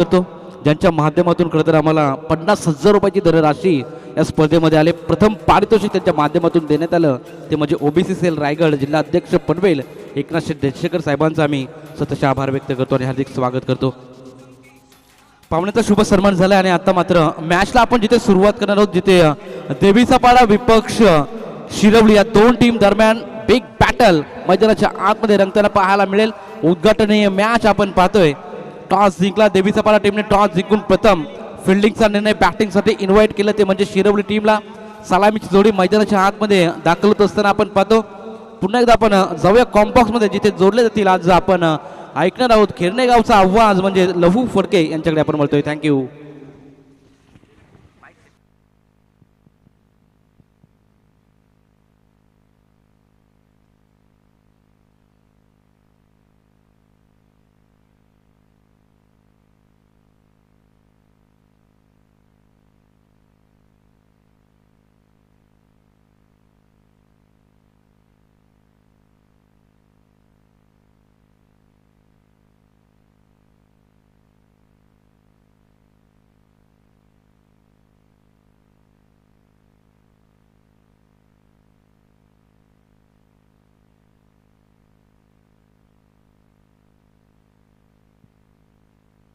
करतो ज्यांच्या माध्यमातून खरं तर आम्हाला 50,000 रुपयाची धनराशी या स्पर्धेमध्ये आले. प्रथम पारितोषिक त्यांच्या माध्यमातून देण्यात आलं ते म्हणजे ओबीसी सेल रायगड जिल्हा अध्यक्ष पनवेल एकनाथ देशेकर साहेबांचा आम्ही स्वतःचे आभार व्यक्त करतो आणि हार्दिक स्वागत करतो. पाहुण्याचा शुभ सन्मान झाला आणि आता मात्र मॅचला आपण जिथे सुरुवात करणार आहोत जिथे देवीचा पाडा विपक्ष शिरवली या दोन टीम दरम्यान बिग बॅटल मैदानाच्या आतमध्ये रंगताना पाहायला मिळेल. उद्घाटनीय मॅच आपण पाहतोय. टॉस जिंकला देवीचा पाडा टीमने. टॉस जिंकून प्रथम फिल्डिंगचा निर्णय बॅटिंगसाठी इन्व्हाइट केलं ते म्हणजे शिरवली टीमला. सलामीची जोडी मैदानाच्या आतमध्ये दाखल होत असताना आपण पाहतो. पुन्हा एकदा आपण जाऊया कॉम्पॉक्समध्ये जिथे जोडले जातील. आज आपण ऐकणार आहोत खेरणे गावचा आवाज म्हणजे लहू फडके यांच्याकडे आपण बोलतोय. Thank you.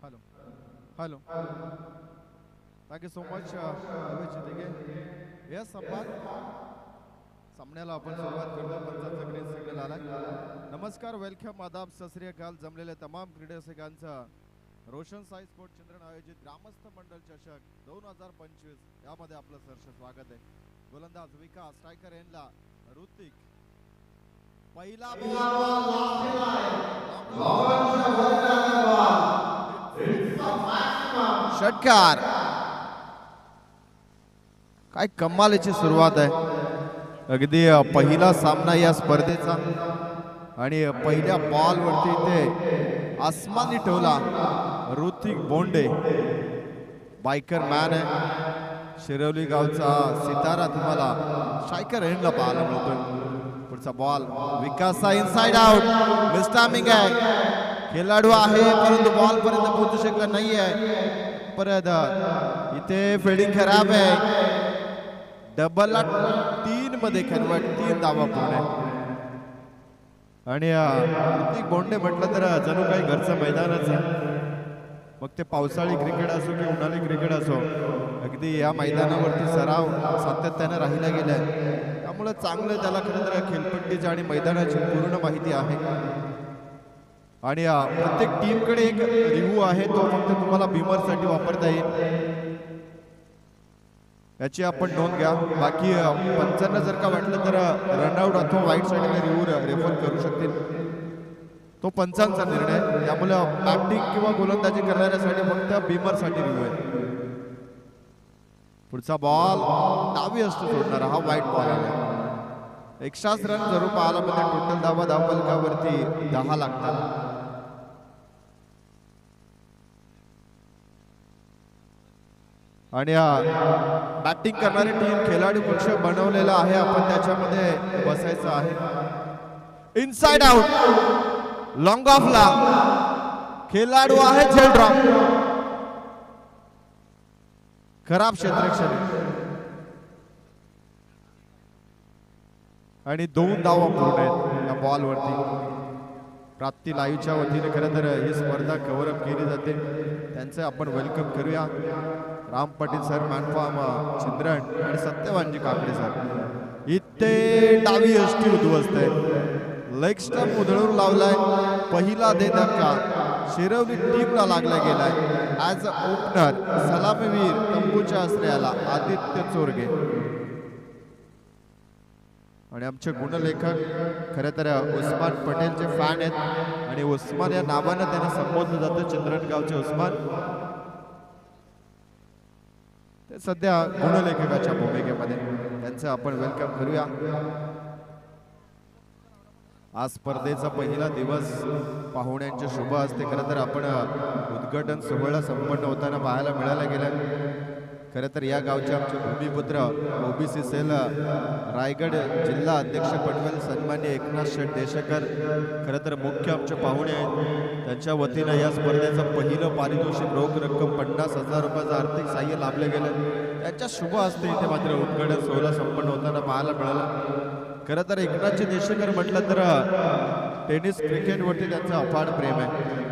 Hello hello thank you so much या सामन्याला आपण सुरुवात करतो. पंचांचा ग्रीन सिग्नल आला. नमस्कार, वेलकम, आदाब, सत श्री अकाल. जमलेल्या तमाम क्रीडारसिकांचा रोशन साई स्पोर्ट चंद्रन आयोजित ग्रामस्थ मंडल चषक 2025 यामध्ये आपलं सहर्ष स्वागत आहे. गोलंदाज विकास, स्ट्रायकर एनला ऋतिक. पहिला षटकार. काय कमालीची सुरुवात आहे. अगदी पहिला सामना या स्पर्धेचा आणि पहिल्या बॉल वरती ते आसमानी ठेवला ऋतिक बोंडे. बायकर मॅन आहे. शिरवली गावचा सितारा तुम्हाला स्ट्रायकर एंडला पाहायला मिळतोय. पुढचा बॉल विकासचा इनसाइड आउट. मिसटायमिंग आहे. खेळाडू आहे परंतु बॉल पर्यंत पोहोचू शकला नाहीये. परत इथे फिल्डिंग खराब आहे. डबलला 3 मध्ये कन्वर्ट. 3 धावा पूर्ण. आणि ऋतिक बोंडे म्हटलं तर जणू काही घरचं मैदानच आहे. मग ते पावसाळी क्रिकेट असो की उन्हाळी क्रिकेट असो अगदी या मैदानावरती सराव सातत्याने राहिला गेलाय. त्यामुळे चांगलं त्याला खरं तर खेळपट्टीची आणि मैदानाची पूर्ण माहिती आहे. आणि प्रत्येक टीमकडे एक रिव्ह्यू आहे. तो फक्त तुम्हाला बीमरसाठी वापरता येईल. याची आपण नोंद घ्या. बाकी पंचांना जर का वाटलं तर रनआउट अथवा वाईट साठी रिव्ह्यू रेफर करू शकतील. तो पंचांचा निर्णय. त्यामुळे बॅटिंग किंवा गोलंदाजी करणाऱ्यासाठी फक्त बीमरसाठी रिव्ह्यू आहे. पुढचा बॉल डावी असतो सोडणारा. हा वाईट बॉल आहे. 100 रन जरूर पाहायला मिळते. टोटल धावा धावफलकावरती 10 लागतात. आणि बॅटिंग करणारी टीम खेळाडू पक्ष बनवलेला आहे. आपण त्याच्यामध्ये बसायचं आहे. Inside out. लॉंग ऑफला खेळाडू आहे. झेल ड्रॉप. खराब क्षेत्ररक्षण आणि 2 धावा पूर्ण आहेत या बॉल वरती. प्राप्ती लाईव्हच्या वतीने खरं तर ही स्पर्धा कव्हर अप केली जाते. त्यांचं आपण वेलकम करूया. राम पाटील सर, मॅनफॉर्म चिंद्रण आणि सत्यवानजी काकडे सर. इथे डावी यष्टी उद्ध्वस्त आहे. लेग स्टंप उधळून लावलाय. पहिला दे धक्का शिरवली टीमला लागला गेलाय. ॲज अ ओपनर सलामीवीर तंबूच्या आश्रयाला आदित्य चोरगे. आणि आमचे गुणलेखक खरं तर उस्मान पटेलचे फॅन आहेत आणि उस्मान या नावानं त्यांना संबोधलं जातं. चंद्रणगावचे उस्मान ते सध्या गुणलेखकाच्या भूमिकेमध्ये. त्यांचं आपण वेलकम करूया. आज स्पर्धेचा पहिला दिवस पाहुण्यांच्या शुभ हस्ते खरं तर आपण उद्घाटन सोहळा संपन्न होताना पाहायला मिळायला गेला. खरं तर या गावचे आमचे भूमिपुत्र ओबीसी सेल रायगड जिल्हा अध्यक्ष पनवेल सन्मान्य एकनाथ शेठ देशकर खरं तर मुख्य आमचे पाहुणे आहेत. त्यांच्या वतीनं या स्पर्धेचं पहिलं पारितोषिक रोख रक्कम 50,000 रुपयाचं आर्थिक सहाय्य लाभले गेले. त्यांच्या शुभ हस्ते इथे मात्र उद्घाटन सोहळा संपन्न होताना पाहायला मिळाला. खरं तर एकनाथजी देशकर म्हटलं तर टेनिस क्रिकेटवरती त्यांचं अफाट प्रेम आहे.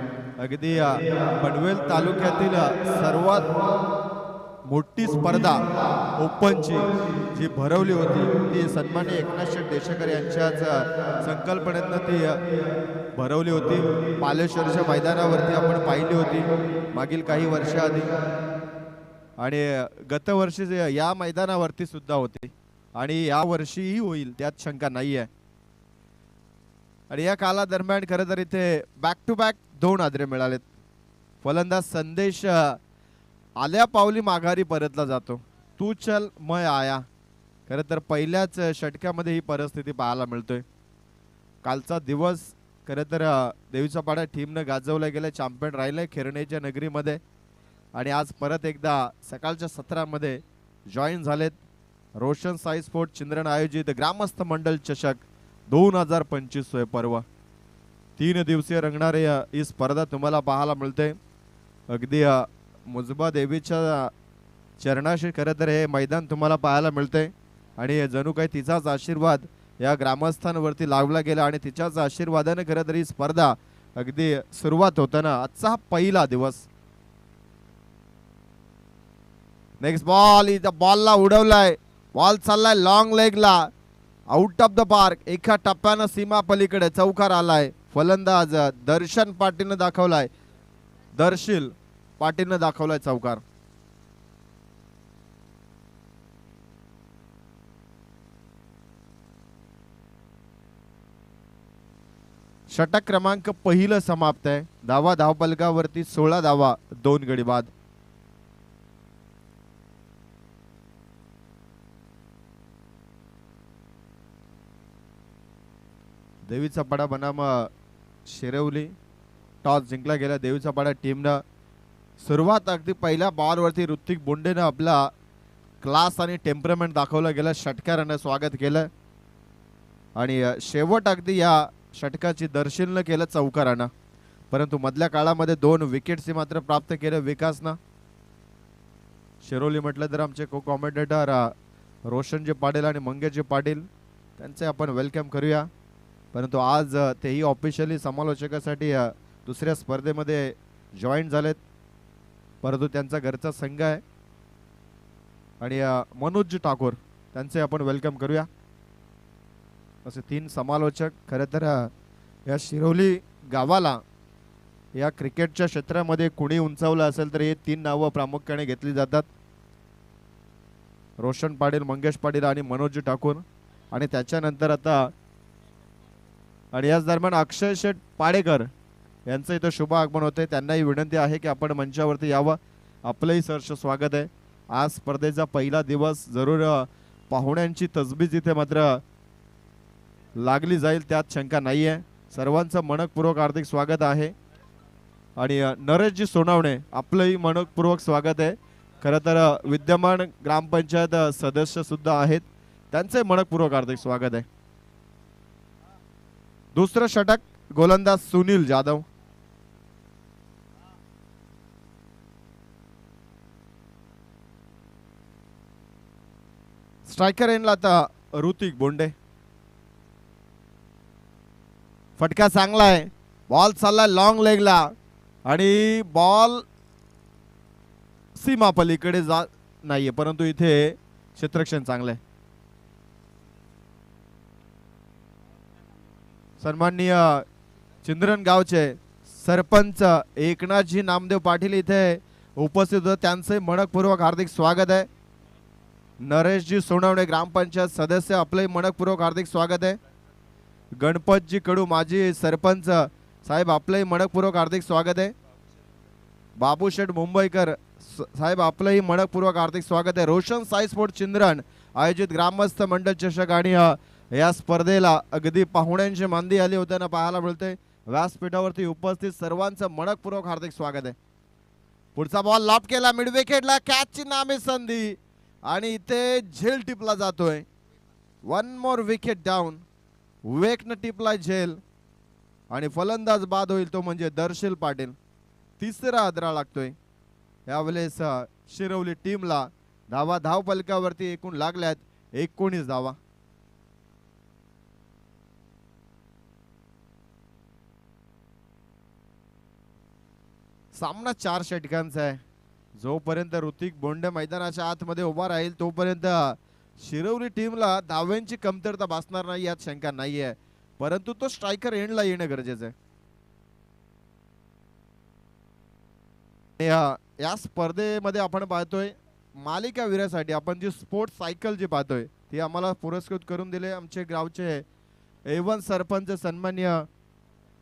अगदी पनवेल तालुक्यातील सर्वात मोठी स्पर्धा ओपनची जी भरवली होती ती सन्मान्य एकनाथ शेठ देशकर यांच्याच संकल्पनेतनं ती भरवली होती. पालेश्वरच्या मैदानावरती आपण पाहिली होती मागील काही वर्षाआधी आणि गतवर्षी या मैदानावरती सुद्धा होती आणि या वर्षीही होईल त्यात शंका नाही आहे. आणि या कालादरम्यान खरं तर इथे बॅक टू बॅक 2 आदरे मिळालेत. फलंदाज संदेश आल्या पावली माघारी परतला जातो. तू चल मय आया. खरं तर पहिल्याच षटकामध्ये ही परिस्थिती पाहायला मिळतोय. कालचा दिवस खरं तर देवीचा पाडा टीमनं गाजवला गेला, चॅम्पियन राहिलंय खेरण्याच्या नगरीमध्ये आणि आज परत एकदा सकाळच्या सत्रामध्ये जॉईन झालेत. रोशन साई स्पोर्ट चिंद्रन आयोजित ग्रामस्थ मंडल चषक 2025 पर्व 3 दिवसीय रंगणारे ही स्पर्धा तुम्हाला पाहायला मिळते. अगदी मुजबा देवीच्या चरणाशी खरं तर हे मैदान तुम्हाला पाहायला मिळते आणि जणू काही तिचाच आशीर्वाद या ग्रामस्थांवरती लावला गेला आणि तिच्याच आशीर्वादाने खरं तर ही स्पर्धा अगदी सुरुवात होताना आजचा हा पहिला दिवस. नेक्स्ट बॉल इथं बॉलला उडवलाय. बॉल चाललाय लॉंग लेगला आउट ऑफ द पार्क. एका टप्प्यानं सीमा पलीकडे चौकार आलाय. फलंदाज दर्शन पाटीलनं दाखवलाय दर्शील पाटीलनं दाखवलाय चौकार. षटक क्रमांक पहिलं समाप्त आहे. धावा धावपलकावरती 16 धावा 2 गडी बाद. देवीचा पाडा बनाम शिरवली. टॉस जिंकला गेला देवीचा पाडा टीमनं. सुरुवात अगदी पहिल्या बॉलवरती ऋत्विक बोंडेनं आपला क्लास आणि टेम्परमेंट दाखवला गेला. षटकारानं स्वागत केलं आणि शेवट अगदी या षटकाची दर्शीलनं केलं चौकारानं. परंतु मधल्या काळामध्ये 2 विकेट्स मात्र प्राप्त केलं विकासनं. शिरोली म्हटलं तर आमचे को कॉमेंटेटर रोशनजी पाटील आणि मंगेशजी पाटील त्यांचे आपण वेलकम करूया. परंतु आज तेही ऑफिशियली समालोचकासाठी दुसऱ्या स्पर्धेमध्ये जॉईन झालेत. परंतु त्यांचा घरचा संघ आहे आणि मनोज ठाकूर त्यांचे आपण वेलकम करूया. असे 3 समालोचक खरं तर या शिरोली गावाला या क्रिकेटच्या क्षेत्रामध्ये कुणी उंचावलं असेल तर हे 3 नावं प्रामुख्याने घेतली जातात. रोशन पाटील, मंगेश पाटील आणि मनोज ठाकूर. आणि त्याच्यानंतर आता आणि याच दरम्यान अक्षय शेठ पाडेकर यांचं इथं शुभ आगमन होते. त्यांनाही विनंती आहे की आपण मंचावरती यावं. आपलंही सहर्ष स्वागत आहे. आज स्पर्धेचा पहिला दिवस. जरूर पाहुण्यांची तजबीज इथे मात्र लागली जाईल त्यात शंका नाही आहे. सर्वांचं मनपूर्वक हार्दिक स्वागत आहे. आणि नरेशजी सोनावणे आपलंही मनपूर्वक स्वागत आहे. खरं तर विद्यमान ग्रामपंचायत सदस्य सुद्धा आहेत, त्यांचे मनपूर्वक हार्दिक स्वागत आहे. दुसरं षटक गोलंदाज सुनील जाधव. स्ट्रायकर एंडला आता ऋतिक बोंडे. फटका चांगला आहे. बॉल चालला लॉंग लेगला आणि बॉल सीमा पलीकडे जात नाहीये, परंतु इथे क्षेत्ररक्षण चांगलं आहे. सन्माननीय चिंद्रन गावचे सरपंच एकनाथजी नामदेव पाटील इथे उपस्थित होते, त्यांचे मनपूर्वक हार्दिक स्वागत आहे. नरेशजी सोनवणे ग्रामपंचायत सदस्य आपले मनपूर्वक हार्दिक स्वागत आहे. गणपतजी कडू माजी सरपंच साहेब आपले मनपूर्वक हार्दिक स्वागत आहे. बाबूशेठ मुंबईकर साहेब आपलंही मनपूर्वक हार्दिक स्वागत आहे. रोशन साई स्पोर्ट चिंद्रन आयोजित ग्रामस्थ मंडळ चषक आणि या स्पर्धेला अगदी पाहुण्यांची मांदी आली होताना पाहायला मिळते. व्यासपीठावरती उपस्थित सर्वांचं मनपूर्वक हार्दिक स्वागत आहे. पुढचा बॉल लॉप केला मिड विकेटला, कॅचची नामे संधी आणि इथे झेल टिपला जातोय. One more wicket down. विवेकनं टिपलाय झेल आणि फलंदाज बाद होईल तो म्हणजे दर्शील पाटील. तिसरा आदरा लागतोय यावेळेस शिरवली टीमला. धावा धाव फलकावरती एकूण लागल्यात 19 धावा. सामना 4 षटकांचा आहे. जोपर्यंत ऋतिक बोंडे मैदानाच्या आतमध्ये उभा राहील तोपर्यंत शिरवली टीमला धाव्यांची कमतरता भासणार नाही यात शंका नाहीये. परंतु तो स्ट्रायकर एंडला येणं गरजेचं आहे. या स्पर्धेमध्ये आपण पाहतोय मालिकावीरासाठी आपण जी स्पोर्ट्स सायकल जी पाहतोय ती आम्हाला पुरस्कृत करून दिले आमचे गावचे A1 सरपंच सन्मान्य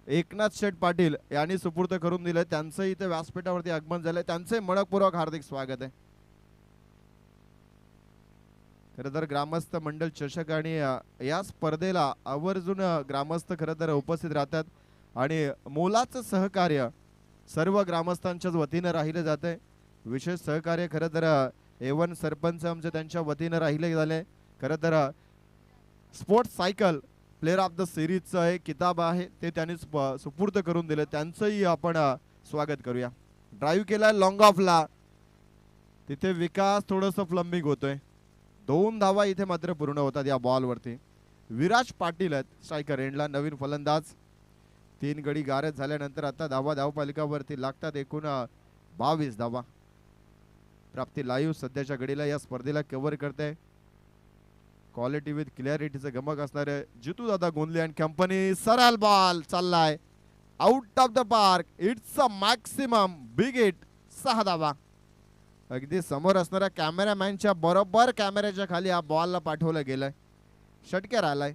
एकनाथ शेठ पाटील यांनी सुपूर्द करून दिले. त्यांचं इथे व्यासपीठावरती आगमन झालंय. त्यांचे मनपूर्वक हार्दिक स्वागत आहे. खरं तर ग्रामस्थ मंडळ चषक आणि या स्पर्धेला आवर्जून ग्रामस्थ खरं तर उपस्थित राहतात आणि मोलाचं सहकार्य सर्व ग्रामस्थांच्याच वतीनं राहिलं जाते. विशेष सहकार्य खरं तर A1 सरपंच आमचे त्यांच्या वतीनं राहिले झाले. खरं तर sports cycle player of the सिरीजचं एक किताब आहे ते त्यांनी सुपूर्द करून दिले. त्यांचंही आपण स्वागत करूया. ड्राईव्ह केलाय लॉंग ऑफला. तिथे विकास थोडंसं फ्लंबिंग होतोय. 2 धावा इथे मात्र पूर्ण होतात या बॉलवरती. विराज पाटील आहेत स्ट्रायकर एंडला नवीन फलंदाज. 3 गडी गारद झाल्यानंतर आता धावपालिकावरती लागतात एकूण 22 धावा. प्राप्ती लाईव्ह सध्याच्या घडीला या स्पर्धेला कव्हर करते. क्वालिटी विथ क्लॅरिटीचं गमक असणारे जितू दादा गोंदले अँड कंपनी. सरळ बॉल चाललाय out of the park. It's a maximum big hit. 6 धावा. अगदी समोर असणाऱ्या कॅमेरामॅनच्या बरोबर कॅमेऱ्याच्या खाली हा बॉलला पाठवलं गेलंय. षटकार आलाय.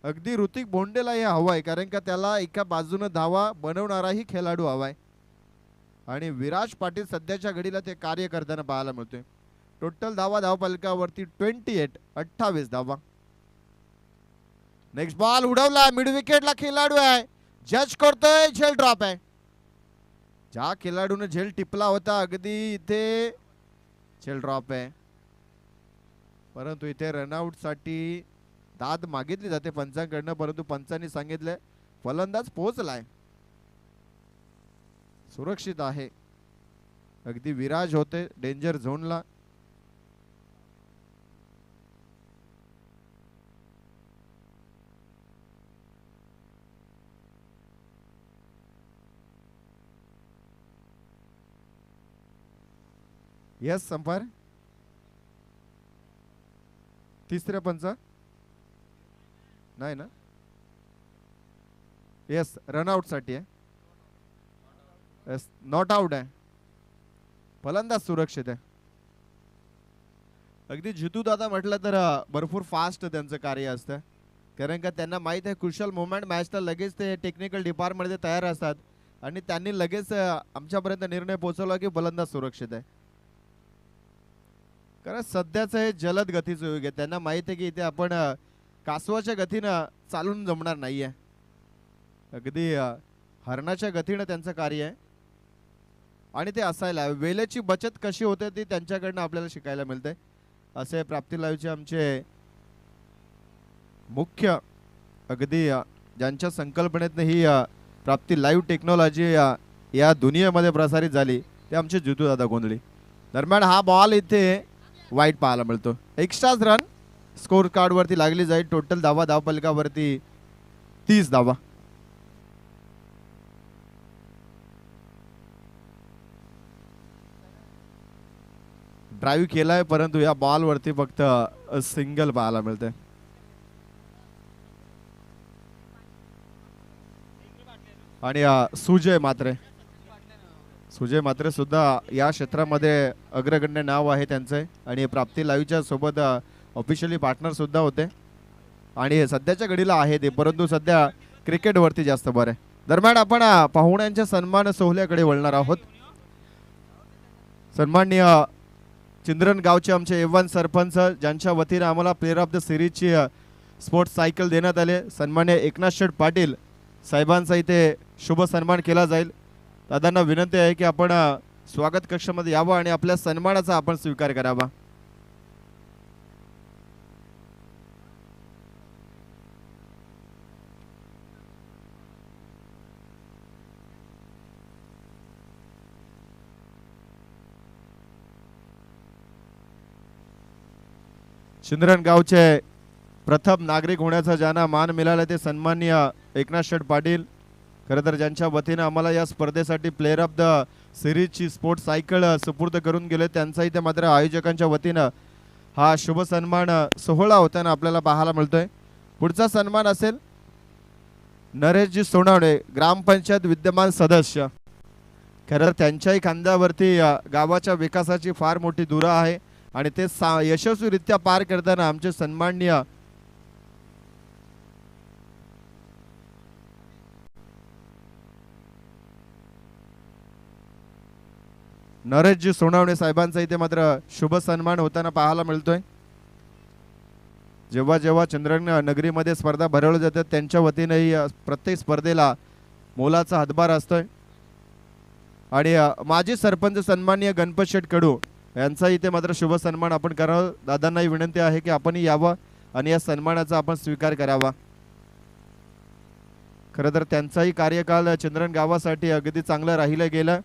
अगदी ऋतिक बोंडेला हे हवंय कारण का त्याला एका बाजूनं धावा बनवणाराही खेळाडू हवाय आणि विराज पाटील सध्याच्या घडीला ते कार्य करताना पाहायला मिळतोय. टोटल धावा धावफलकावरती 28 धावा. नेक्स्ट बॉल उडवला मिड विकेटला खेळाडू आहे. जज करतोय झेल ड्रॉप आहे. ज्या खेळाडूने झेल टिपला होता अगदी इथे झेल ड्रॉप आहे. परंतु इथे रनआउट साठी दाद मागितली जाते पंचांकडनं परंतु पंचांनी सांगितले फलंदाज पोहोचलाय सुरक्षित आहे. अगदी विराज होते डेंजर झोनला. यस संपर. तिसऱ्या पंच नाही ना. यस रनआउट साठी आहे. यस नॉट आउट आहे. फलंदाज सुरक्षित आहे. अगदी जितू दादा म्हटलं तर भरपूर फास्ट त्यांचं कार्य असतं कारण का त्यांना माहित आहे क्रुशियल मोमेंट मॅचला लगेच ते टेक्निकल डिपार्टमेंटमध्ये तयार असतात आणि त्यांनी लगेच आमच्यापर्यंत निर्णय पोहोचवला की फलंदाज सुरक्षित आहे. कारण सध्याचं हे जलद गतीचं युग आहे. त्यांना माहित आहे की इथे आपण कासवाच्या गतीनं चालून जमणार नाहीये. अगदी हरणाच्या गतीनं त्यांचं कार्य आहे आणि ते असायला वेळेची बचत कशी होते ती त्यांच्याकडनं आपल्याला शिकायला मिळते. असे प्राप्ती लाईव्हचे आमचे मुख्य अगदी ज्यांच्या संकल्पनेतनं ही प्राप्ती लाईव्ह टेक्नॉलॉजी या दुनियेमध्ये प्रसारित झाली ते आमचे जितू दादा गोंधळी. दरम्यान हा बॉल इथे वाईट पाहायला मिळतो. एक्स्ट्राज रन स्कोर कार्ड वरती लागली जाईल. टोटल धावा धावफलकावरती 30 धावा. ड्राईव्ह केलाय परंतु या बॉल वरती फक्त सिंगल पाहायला मिळते. आणि सुजय मात्रे सुद्धा या क्षेत्रामध्ये अग्रगण्य नाव आहे त्यांचे आणि प्राप्ती लाईव्हच्या सोबत ऑफिशियली पार्टनर सुद्धा होते आणि सध्याच्या घडीला आहे ते परंतु सध्या क्रिकेटवरती जास्त बरं आहे. दरम्यान आपण पाहुण्यांच्या सन्मान सोहळ्याकडे वळणार आहोत. सन्माननीय चिंद्रन गावचे आमचे A1 सरपंच ज्यांच्या वतीने आम्हाला प्लेअर ऑफ द सिरीजची स्पोर्ट्स सायकल देण्यात आले सन्माननीय एकनाथ शेठ पाटील साहेबांचा इथे शुभ सन्मान केला जाईल. दादांना विनंती आहे की आपण स्वागत कक्षामध्ये यावं आणि आपल्या सन्मानाचा आपण स्वीकार करावा. शिंदरण गावचे प्रथम नागरिक होण्याचा ज्यांना मान मिळाला ते सन्माननीय एकनाथ शेठ पाटील. खरं तर ज्यांच्या वतीनं आम्हाला या स्पर्धेसाठी प्लेअर ऑफ द सिरीजची स्पोर्ट्स सायकल सुपूर्द करून गेले, त्यांचाही ते मात्र आयोजकांच्या वतीनं हा शुभ सन्मान सोहळा होताना आपल्याला पाहायला मिळतोय. पुढचा सन्मान असेल नरेशजी सोनावणे, ग्रामपंचायत विद्यमान सदस्य. खरं त्यांच्याही खांद्यावरती गावाच्या विकासाची फार मोठी धुरा आहे आणि ते यशस्वीरित्या पार करताना आमचे सन्माननीय नरेशजी सोनावणे साहेबांचा इथे मात्र शुभ सन्मान होताना पाहायला मिळतोय. जेव्हा जेव्हा चंद्रन नगरीमध्ये स्पर्धा भरवल्या जातात त्यांच्या वतीनेही प्रत्येक स्पर्धेला मोलाचा हातभार असतोय. आणि माजी सरपंच सन्माननीय गणपत शेठ कडू यांचा इथे मात्र शुभ सन्मान आपण करावं. दादांनाही विनंती आहे की आपणही यावं आणि या सन्मानाचा आपण स्वीकार करावा. खरं तर त्यांचाही कार्यकाल चंद्रन गावासाठी अगदी चांगलं राहिलं गेलं.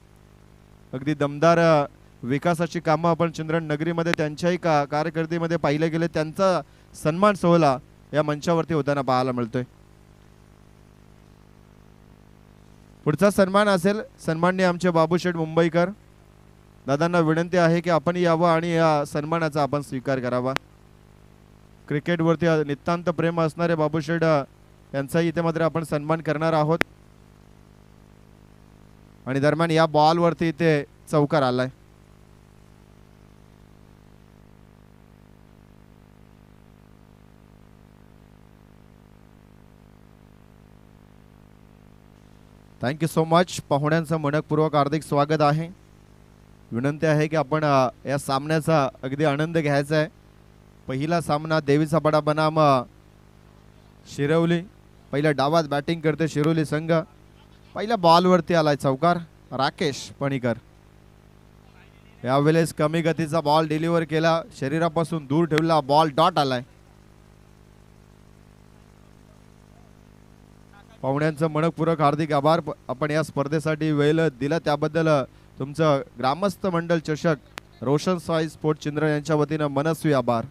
अगदी दमदार विकासाची कामं आपण चंद्रन नगरीमध्ये त्यांच्याही कारकिर्दीमध्ये पाहिले गेले. त्यांचा सन्मान सोहळा या मंचावरती होताना पाहायला मिळतोय. पुढचा सन्मान असेल सन्माननीय आमचे बाबूशेठ मुंबईकर. दादांना विनंती आहे की आपण यावं आणि या सन्मानाचा आपण स्वीकार करावा. क्रिकेटवरती नितांत प्रेम असणारे बाबूशेठ यांचाही इथे मात्र आपण सन्मान करणार आहोत. आणि दरम्यान या बॉलवरती इथे चौकार आलाय. Thank you so much. पाहुण्यांचं मनपूर्वक हार्दिक स्वागत आहे. विनंती आहे की आपण या सामन्याचा अगदी आनंद घ्यायचा आहे. पहिला सामना देवीचा बडा बनाम शिरवली. पहिल्या डावात बॅटिंग करते शिरोली संघ. पहिल्या बॉलवरती आलाय चौकार राकेश पणीकर. यावेळेस कमी गतीचा बॉल डिलिव्हर केला, शरीरापासून दूर ठेवला, बॉल डॉट आलाय. पाहुण्यांचं मनपूर्वक हार्दिक आभार. आपण या स्पर्धेसाठी वेळ दिला त्याबद्दल तुमचं ग्रामस्थ मंडळ चषक रोशन साई स्पोर्ट चिंद्र यांच्या वतीनं मनस्वी आभार.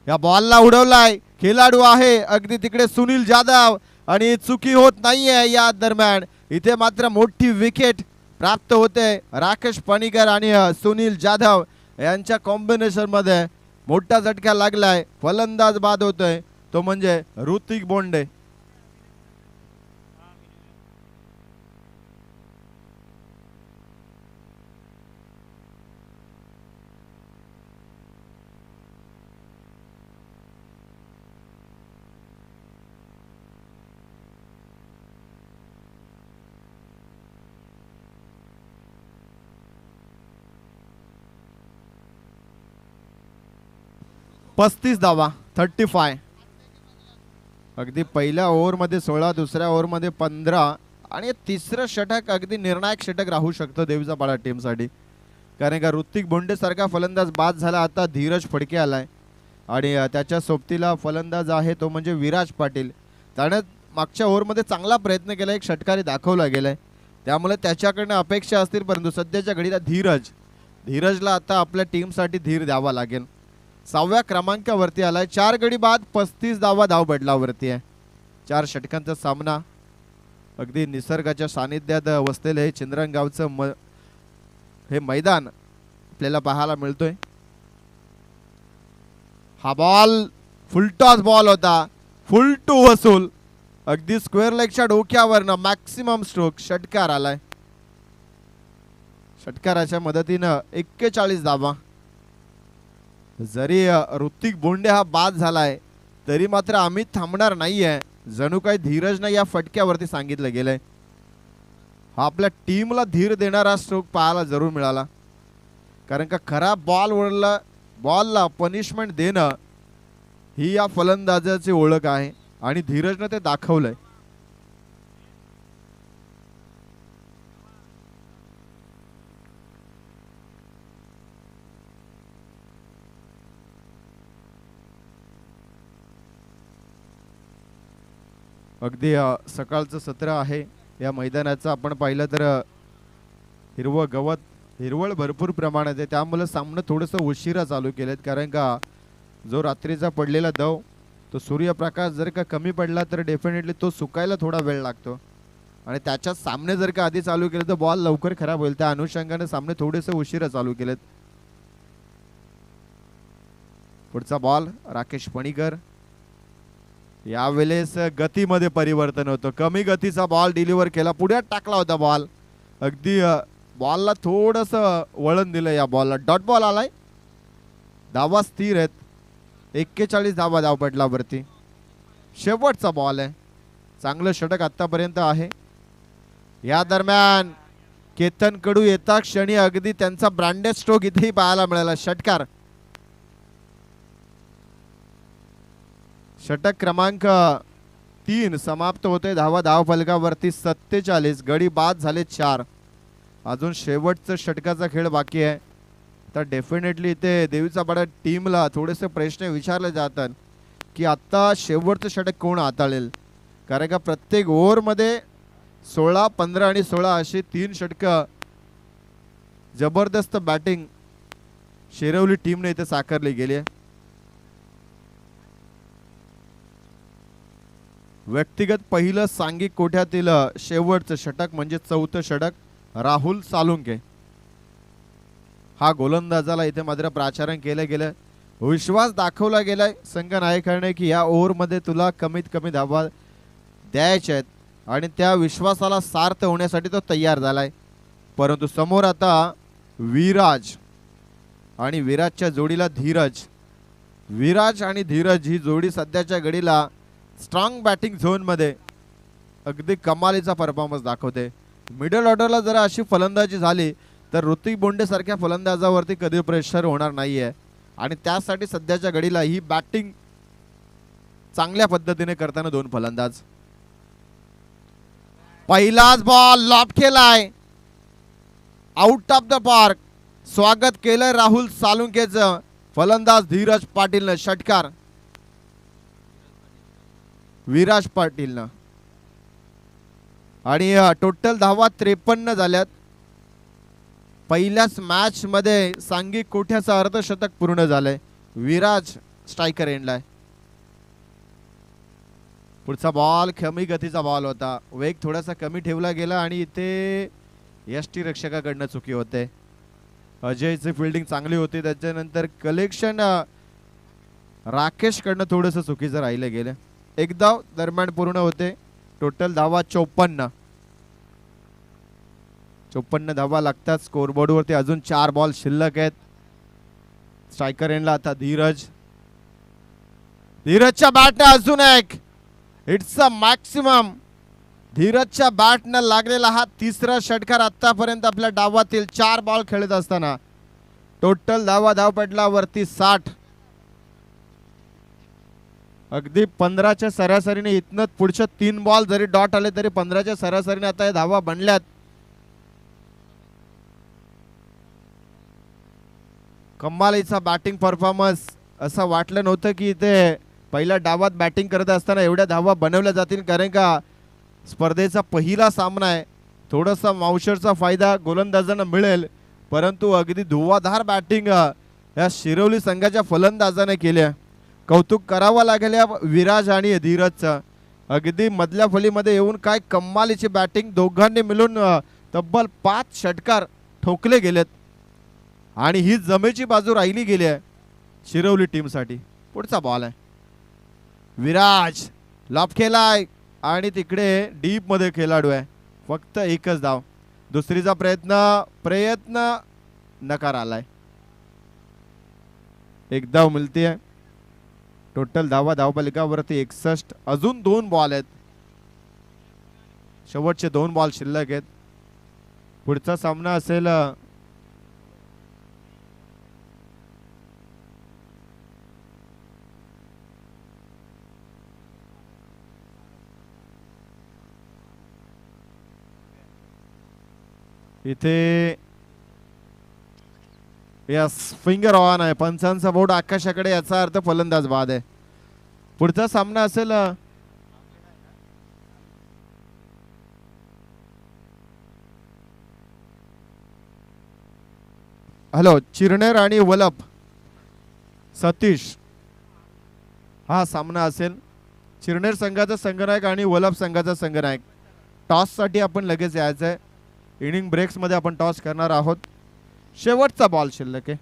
या बॉलला उडवलाय, खेळाडू आहे अगदी तिकडे सुनील जाधव आणि चुकी होत नाहीये. या दरम्यान इथे मात्र मोठी विकेट प्राप्त होते. राकेश पणीकर आणि सुनील जाधव यांच्या कॉम्बिनेशन मध्ये मोठा झटका लागलाय. फलंदाज बाद होतोय तो म्हणजे ऋतिक बोंडे. पस्तीस धावा 35. अगदी पहिल्या ओव्हरमध्ये 16, दुसऱ्या ओव्हरमध्ये 15 आणि तिसरं षटक अगदी निर्णायक षटक राहू शकतं देवीचा पाडा टीमसाठी. कारण का ऋतिक बोंडे सारखा फलंदाज बाद झाला. आता धीरज फडके आलाय आणि त्याच्या सोबतीला फलंदाज आहे तो म्हणजे विराज पाटील. त्याने मागच्या ओव्हरमध्ये चांगला प्रयत्न केला, एक षटकारी दाखवला गेलाय, त्यामुळे त्याच्याकडनं अपेक्षा असतील. परंतु सध्याच्या घडीला धीरजला आता आपल्या टीमसाठी धीर द्यावा लागेल. 6व्या क्रमांकावरती आलाय. 4 गडी बाद 35 धावा धावबदलावरती आहे. 4 षटकांचा सामना. अगदी निसर्गाच्या सानिध्यात वसलेलं हे चंद्रगावचं हे मैदान आपल्याला पाहायला मिळतोय. हा बॉल फुलटॉस बॉल होता, फुल टू वसूल. अगदी स्क्वेअर लेगच्या डोक्यावरनं मॅक्सिमम स्ट्रोक षटकार आलाय. षटकाराच्या मदतीनं 41 धावा. जरी ऋतिक बोंडे हा बाद झालाय तरी मात्र आम्ही थांबणार नाहीये. जणू काही धीरजने या फटक्यावरती सांगितलं गेलंय. हा आपल्या टीमला धीर देणारा स्ट्रोक पाहायला जरूर मिळाला. कारण का खराब बॉलला पनिशमेंट देणं ही या फलंदाजाची ओळख आहे आणि धीरजने ते दाखवलंय. अगदी सकाळचं सत्र आहे या मैदानाचं. आपण पाहिलं तर हिरवं गवत हिरवळ भरपूर प्रमाणात आहे, त्यामुळे सामनं थोडंसं उशिरा चालू केलेत. कारण का जो रात्रीचा पडलेला दव तो सूर्यप्रकाश जर का कमी पडला तर डेफिनेटली तो सुकायला थोडा वेळ लागतो आणि त्याच्यात सामने जर का आधी चालू केले तर बॉल लवकर खराब होईल. त्या अनुषंगाने सामने थोडेसे उशिरा चालू केलेत. पुढचा बॉल राकेश पणीकर. यावेळेस गतीमध्ये परिवर्तन होतं. कमी गतीचा बॉल डिलिव्हर केला, पुढे टाकला होता बॉल. अगदी बॉलला थोडंसं वळण दिलं या बॉलला. डॉट बॉल आलाय. धावा स्थिर आहेत. 41 धावा धावपटलावरती. शेवटचा बॉल आहे. चांगलं षटक आतापर्यंत आहे. या दरम्यान केतन कडू येता क्षणी अगदी त्यांचा ब्रँडेड स्ट्रोक इथेही पाहायला मिळाला. षटकार. षटक क्रमांक 3 समाप्त होते. धावा धावफलकावरती 47. गडी बाद झाले 4. अजून शेवटचं षटकाचा खेळ बाकी आहे. तर डेफिनेटली इथे देवीचा पाडा टीमला थोडेसे प्रश्न विचारले जातात की आता शेवटचं षटक कोण हाताळेल. कारण का प्रत्येक ओव्हरमध्ये 16, 15 आणि 16 अशी 3 षटकं जबरदस्त बॅटिंग शिरवली टीमने इथे साकारली गेली आहे. व्यक्तिगत पहिलं सांघिक कोठ्यातील शेवटचं षटक म्हणजे 4थं षटक. राहुल सालुंके हा गोलंदाजाला इथे मात्र प्राचारण केलं गेलं. विश्वास दाखवला गेलाय संघ नायकाने की या ओव्हरमध्ये तुला कमीत कमी धावा द्यायच्या आहेत आणि त्या विश्वासाला सार्थ होण्यासाठी तो तयार झालाय. परंतु समोर आता विराज आणि विराजच्या जोडीला धीरज. विराज आणि धीरज ही जोडी सध्याच्या घडीला स्ट्रॉंग बॅटिंग झोनमध्ये अगदी कमालीचा परफॉर्मन्स दाखवते. मिडल ऑर्डरला जरा अशी फलंदाजी झाली तर ऋतिक बोंडे सारख्या फलंदाजावरती कधी प्रेशर होणार नाहीये आणि त्यासाठी सध्याच्या घडीला ही बॅटिंग चांगल्या पद्धतीने करताना 2 फलंदाज. पहिलाच बॉल लॉब केलाय आउट ऑफ द पार्क. स्वागत केलंय राहुल सालुंकेचं फलंदाज धीरज पाटीलनं. षटकार विराज पाटीलनं. आणि टोटल धावा 53 झाल्यात. पहिल्याच मॅच मध्ये सांघिक कोठ्याचं अर्धशतक पूर्ण झालंय. विराज स्ट्रायकर एंडलाय. पुढचा बॉल कमी गतीचा बॉल होता. वेग थोडासा कमी ठेवला गेला आणि इथे यष्टी रक्षकाकडनं चुकी होते. अजयची फिल्डिंग चांगली होती. त्याच्यानंतर कलेक्शन राकेश कडनं थोडंसं चुकीचं राहिलं गेलं. एक धाव दरम्यान पूर्ण होते. टोटल धावा 54. 54 धावा लागतात. स्कोरबोर्डवरती अजून 4 बॉल शिल्लक आहेत. स्ट्रायकर एंडला आता धीरज. धीरजच्या बॅटने अजून एक. It's a maximum. धीरजच्या बॅटनं लागलेला हा 3रा षटकार आतापर्यंत आपल्या डावातील 4 बॉल खेळत असताना. टोटल धावा धावपटलावरती 60. अगदी 15च्या सरासरीने इथनं पुढच्या 3 बॉल जरी डॉट आले तरी 15च्या सरासरीने आता धावा बनल्यात. कमालीचा बॅटिंग परफॉर्मन्स. असं वाटलं नव्हतं की इथे पहिल्या डावात बॅटिंग करत असताना एवढ्या धावा बनवल्या जातील. कारण का स्पर्धेचा पहिला सामना आहे. थोडासा मावशरचा फायदा गोलंदाजांना मिळेल. परंतु अगदी धुवाधार बॅटिंग या शिरवली संघाच्या फलंदाजाने केल्या. कौतुक करावं लागेल या विराज आणि धीरजचं. अगदी मधल्या फलीमध्ये येऊन काय कमालीची बॅटिंग. दोघांनी मिळून तब्बल 5 षटकार ठोकले गेलेत आणि ही जमेची बाजू राहिली गेली आहे शिरवली टीमसाठी. पुढचा बॉल आहे. विराज लॉब केलाय आणि तिकडे डीप मध्ये खेळाडू आहे. फक्त एकच धाव. दुसरीचा प्रयत्न नकार आलाय. एक धाव मिळते. टोटल धावा धावफलकावरती 61. अजून 2 बॉल आहेत. शेवटचे 2 बॉल शिल्लक आहेत. पुढचा सामना असेल इथे यस फिंगर ऑन आहे. पंचांचा बोर्ड आकाशाकडे, याचा अर्थ फलंदाज बाद आहे. पुढचा सामना असेल हॅलो चिरनेर आणि वलप सतीश हा सामना असेल. चिरनेर संघाचा संघनायक आणि वलप संघाचा संघनायक. टॉससाठी आपण लगेच यायचं आहे. इनिंग ब्रेक्समध्ये आपण टॉस करणार आहोत. शेवटचा बॉल शिल्लक आहे.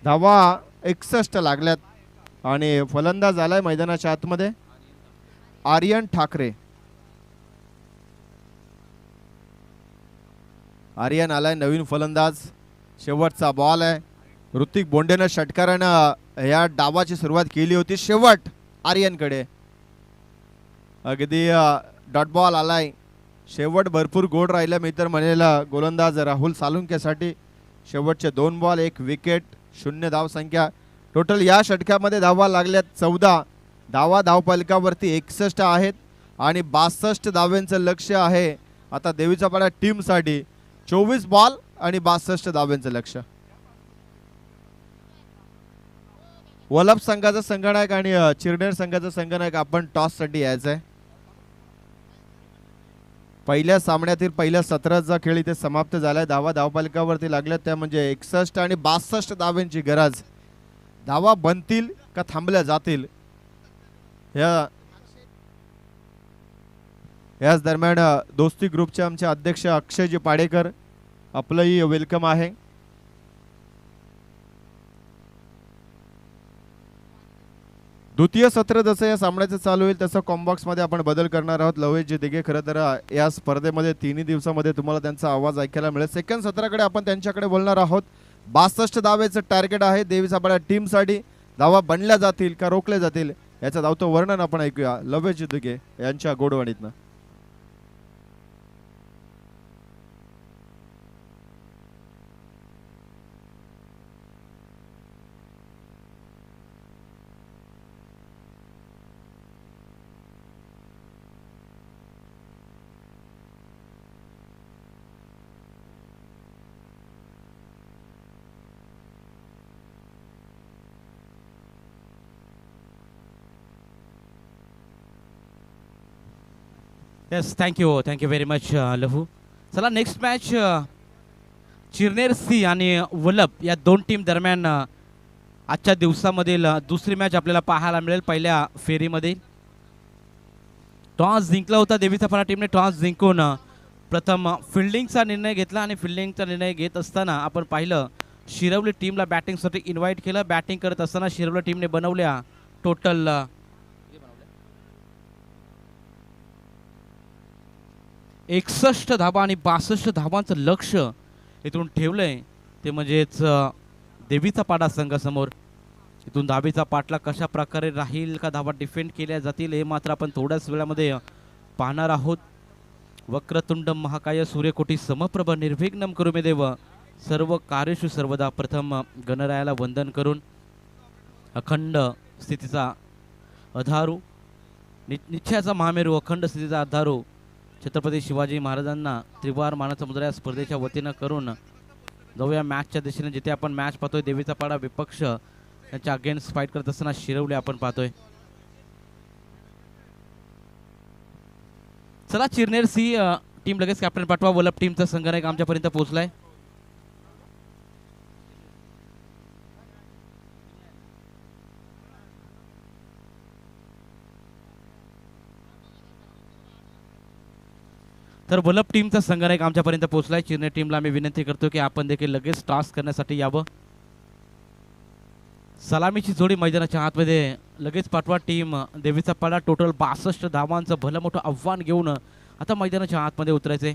धावा 61 लागल्यात आणि फलंदाज आलाय मैदानाच्या आतमध्ये आर्यन ठाकरे. आर्यन आलाय नवीन फलंदाज. शेवटचा बॉल आहे. ऋतिक बोंडेनं षटकारानं या डावाची सुरुवात केली होती. शेवट आर्यनकडे अगदी डॉट बॉल आलाय. शेवट भरपूर गोड राहिला मी तर म्हणेल गोलंदाज राहुल सालुंकेसाठी. शेवटचे 2 बॉल 1 विकेट 0 धाव संख्या. टोटल या षटकामध्ये धावा लागल्यात 14. धावा धावफलकावरती 61 आहेत आणि 62 धाव्यांचं लक्ष्य आहे आता देवीचा पाडा टीमसाठी. 24 बॉल आणि 62 धाव्यांचं लक्ष्य. वलप संघाचा संघनायक आणि चिरनेर संघाचा संघनायक आपण टॉससाठी यायचं आहे. पहिल्या सामन्यातील पहिल्या सत्राचा खेळ इथे समाप्त झालाय. धावा धावफलकावरती लागल्यात त्या म्हणजे 61 आणि 62 धाव्यांची गरज. धावा बनतील का थांबल्या जातील याच दरम्यान दोस्ती ग्रुपचे आमचे अध्यक्ष अक्षयजी पाडेकर आपलंही वेलकम आहे. द्वितीय सत्र जसं या सामन्याचं चालू होईल तसं कॉम्बॉक्समध्ये आपण बदल करणार आहोत. लवेशजी दिघे खरं तर या स्पर्धेमध्ये 3 दिवसामध्ये तुम्हाला त्यांचा आवाज ऐकायला मिळेल. सेकंड सत्राकडे आपण त्यांच्याकडे बोलणार आहोत. 62 धावेचं टार्गेट आहे देवीचा पाडा टीमसाठी. धावा बनल्या जातील का रोखल्या जातील याचं धावतं वर्णन आपण ऐकूया लवेशजी दिघे यांच्या गोडवाणीतनं. येस थँक्यू व्हेरी मच लहू. चला नेक्स्ट मॅच चिरनेर सी आणि वलप या 2 टीम दरम्यान आजच्या दिवसामधील दुसरी मॅच आपल्याला पाहायला मिळेल. पहिल्या फेरीमध्ये टॉस जिंकला होता देवीचा पाडा टीमने. टॉस जिंकून प्रथम फिल्डिंगचा निर्णय घेतला आणि फिल्डिंगचा निर्णय घेत असताना आपण पाहिलं शिरवली टीमला बॅटिंगसाठी इन्व्हाइट केलं. बॅटिंग करत असताना शिरवली टीमने बनवल्या टोटल 61 धावा आणि 62 धावांचं लक्ष इथून ठेवलंय. ते म्हणजेच देवीचा पाडा संघासमोर. इथून धावेचा पाठला कशा प्रकारे राहील का धावा डिफेंड केल्या जातील हे मात्र आपण थोड्याच वेळामध्ये पाहणार आहोत. वक्रतुंड महाकाय सूर्यकोटी समप्रभ निर्विघ्नं कुरु मे देव सर्व कार्येषु सर्वदा. प्रथम गणरायाला वंदन करून अखंड स्थितीचा आधारू निश्चयाचा महामेरू अखंड स्थितीचा आधारू छत्रपती शिवाजी महाराजांना त्रिवार मानसमुद्र या स्पर्धेच्या वतीनं करून जाऊया मॅचच्या दिशेने. जिथे आपण मॅच पाहतोय देवीचा पाडा विपक्ष यांच्या अगेन्स्ट फाईट करत असताना शिरवले आपण पाहतोय. चला चिरनेर सी टीम लगेच कॅप्टन पाठवा. वलप टीमचा संघनायक आमच्यापर्यंत पोहोचलाय. तर वलप टीमचा संघनायक आमच्यापर्यंत पोहोचलाय. चिरनेर टीमला मी विनंती करतो की आपण देखील लगेच टॉस करण्यासाठी यावं. सलामीची जोडी मैदानाच्या आतमध्ये लगेच पाठवा. टीम देवीचा पाडा टोटल 62 धावांचं भलं मोठं आव्हान घेऊन आता मैदानाच्या आतमध्ये उतरायचंय.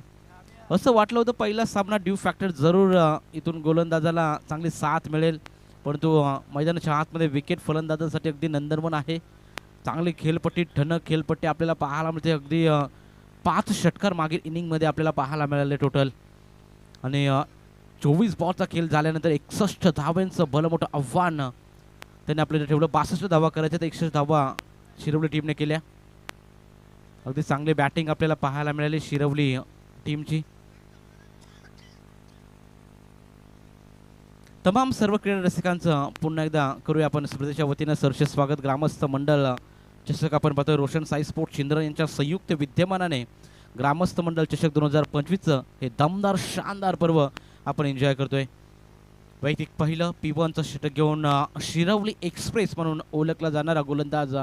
असं वाटलं होतं पहिला सामना ड्यू फॅक्टर जरूर इथून गोलंदाजाला चांगली साथ मिळेल, परंतु मैदानाच्या आतमध्ये विकेट फलंदाजांसाठी अगदी नंदनवन आहे. चांगली खेळपट्टी ठणक खेळपट्टी आपल्याला पाहायला मिळते. अगदी 5 षटकार मागील इनिंगमध्ये आपल्याला पाहायला मिळाले टोटल. आणि 24 बॉलचा खेळ झाल्यानंतर 61 धावांचं भलं मोठं आव्हान त्यांनी आपल्याला ठेवलं. 62 धावा करायच्या तर 61 धावा शिरवली टीमने केल्या. अगदी चांगली बॅटिंग आपल्याला पाहायला मिळाली शिरवली टीमची. तमाम सर्व क्रीडा रसिकांचं पुन्हा एकदा करूया आपण स्पर्धेच्या वतीनं सरसे स्वागत. ग्रामस्थ मंडळ चषक आपण पाहतोय रोशन साई स्पोर्ट चिंद्र यांच्या संयुक्त विद्यमानाने ग्रामस्थ मंडळ चषक 2025चं हे दमदार शानदार पर्व आपण एन्जॉय करतोय. वैयक्तिक पहिलं P1चं षटक घेऊन शिरवली एक्सप्रेस म्हणून ओळखला जाणारा गोलंदाज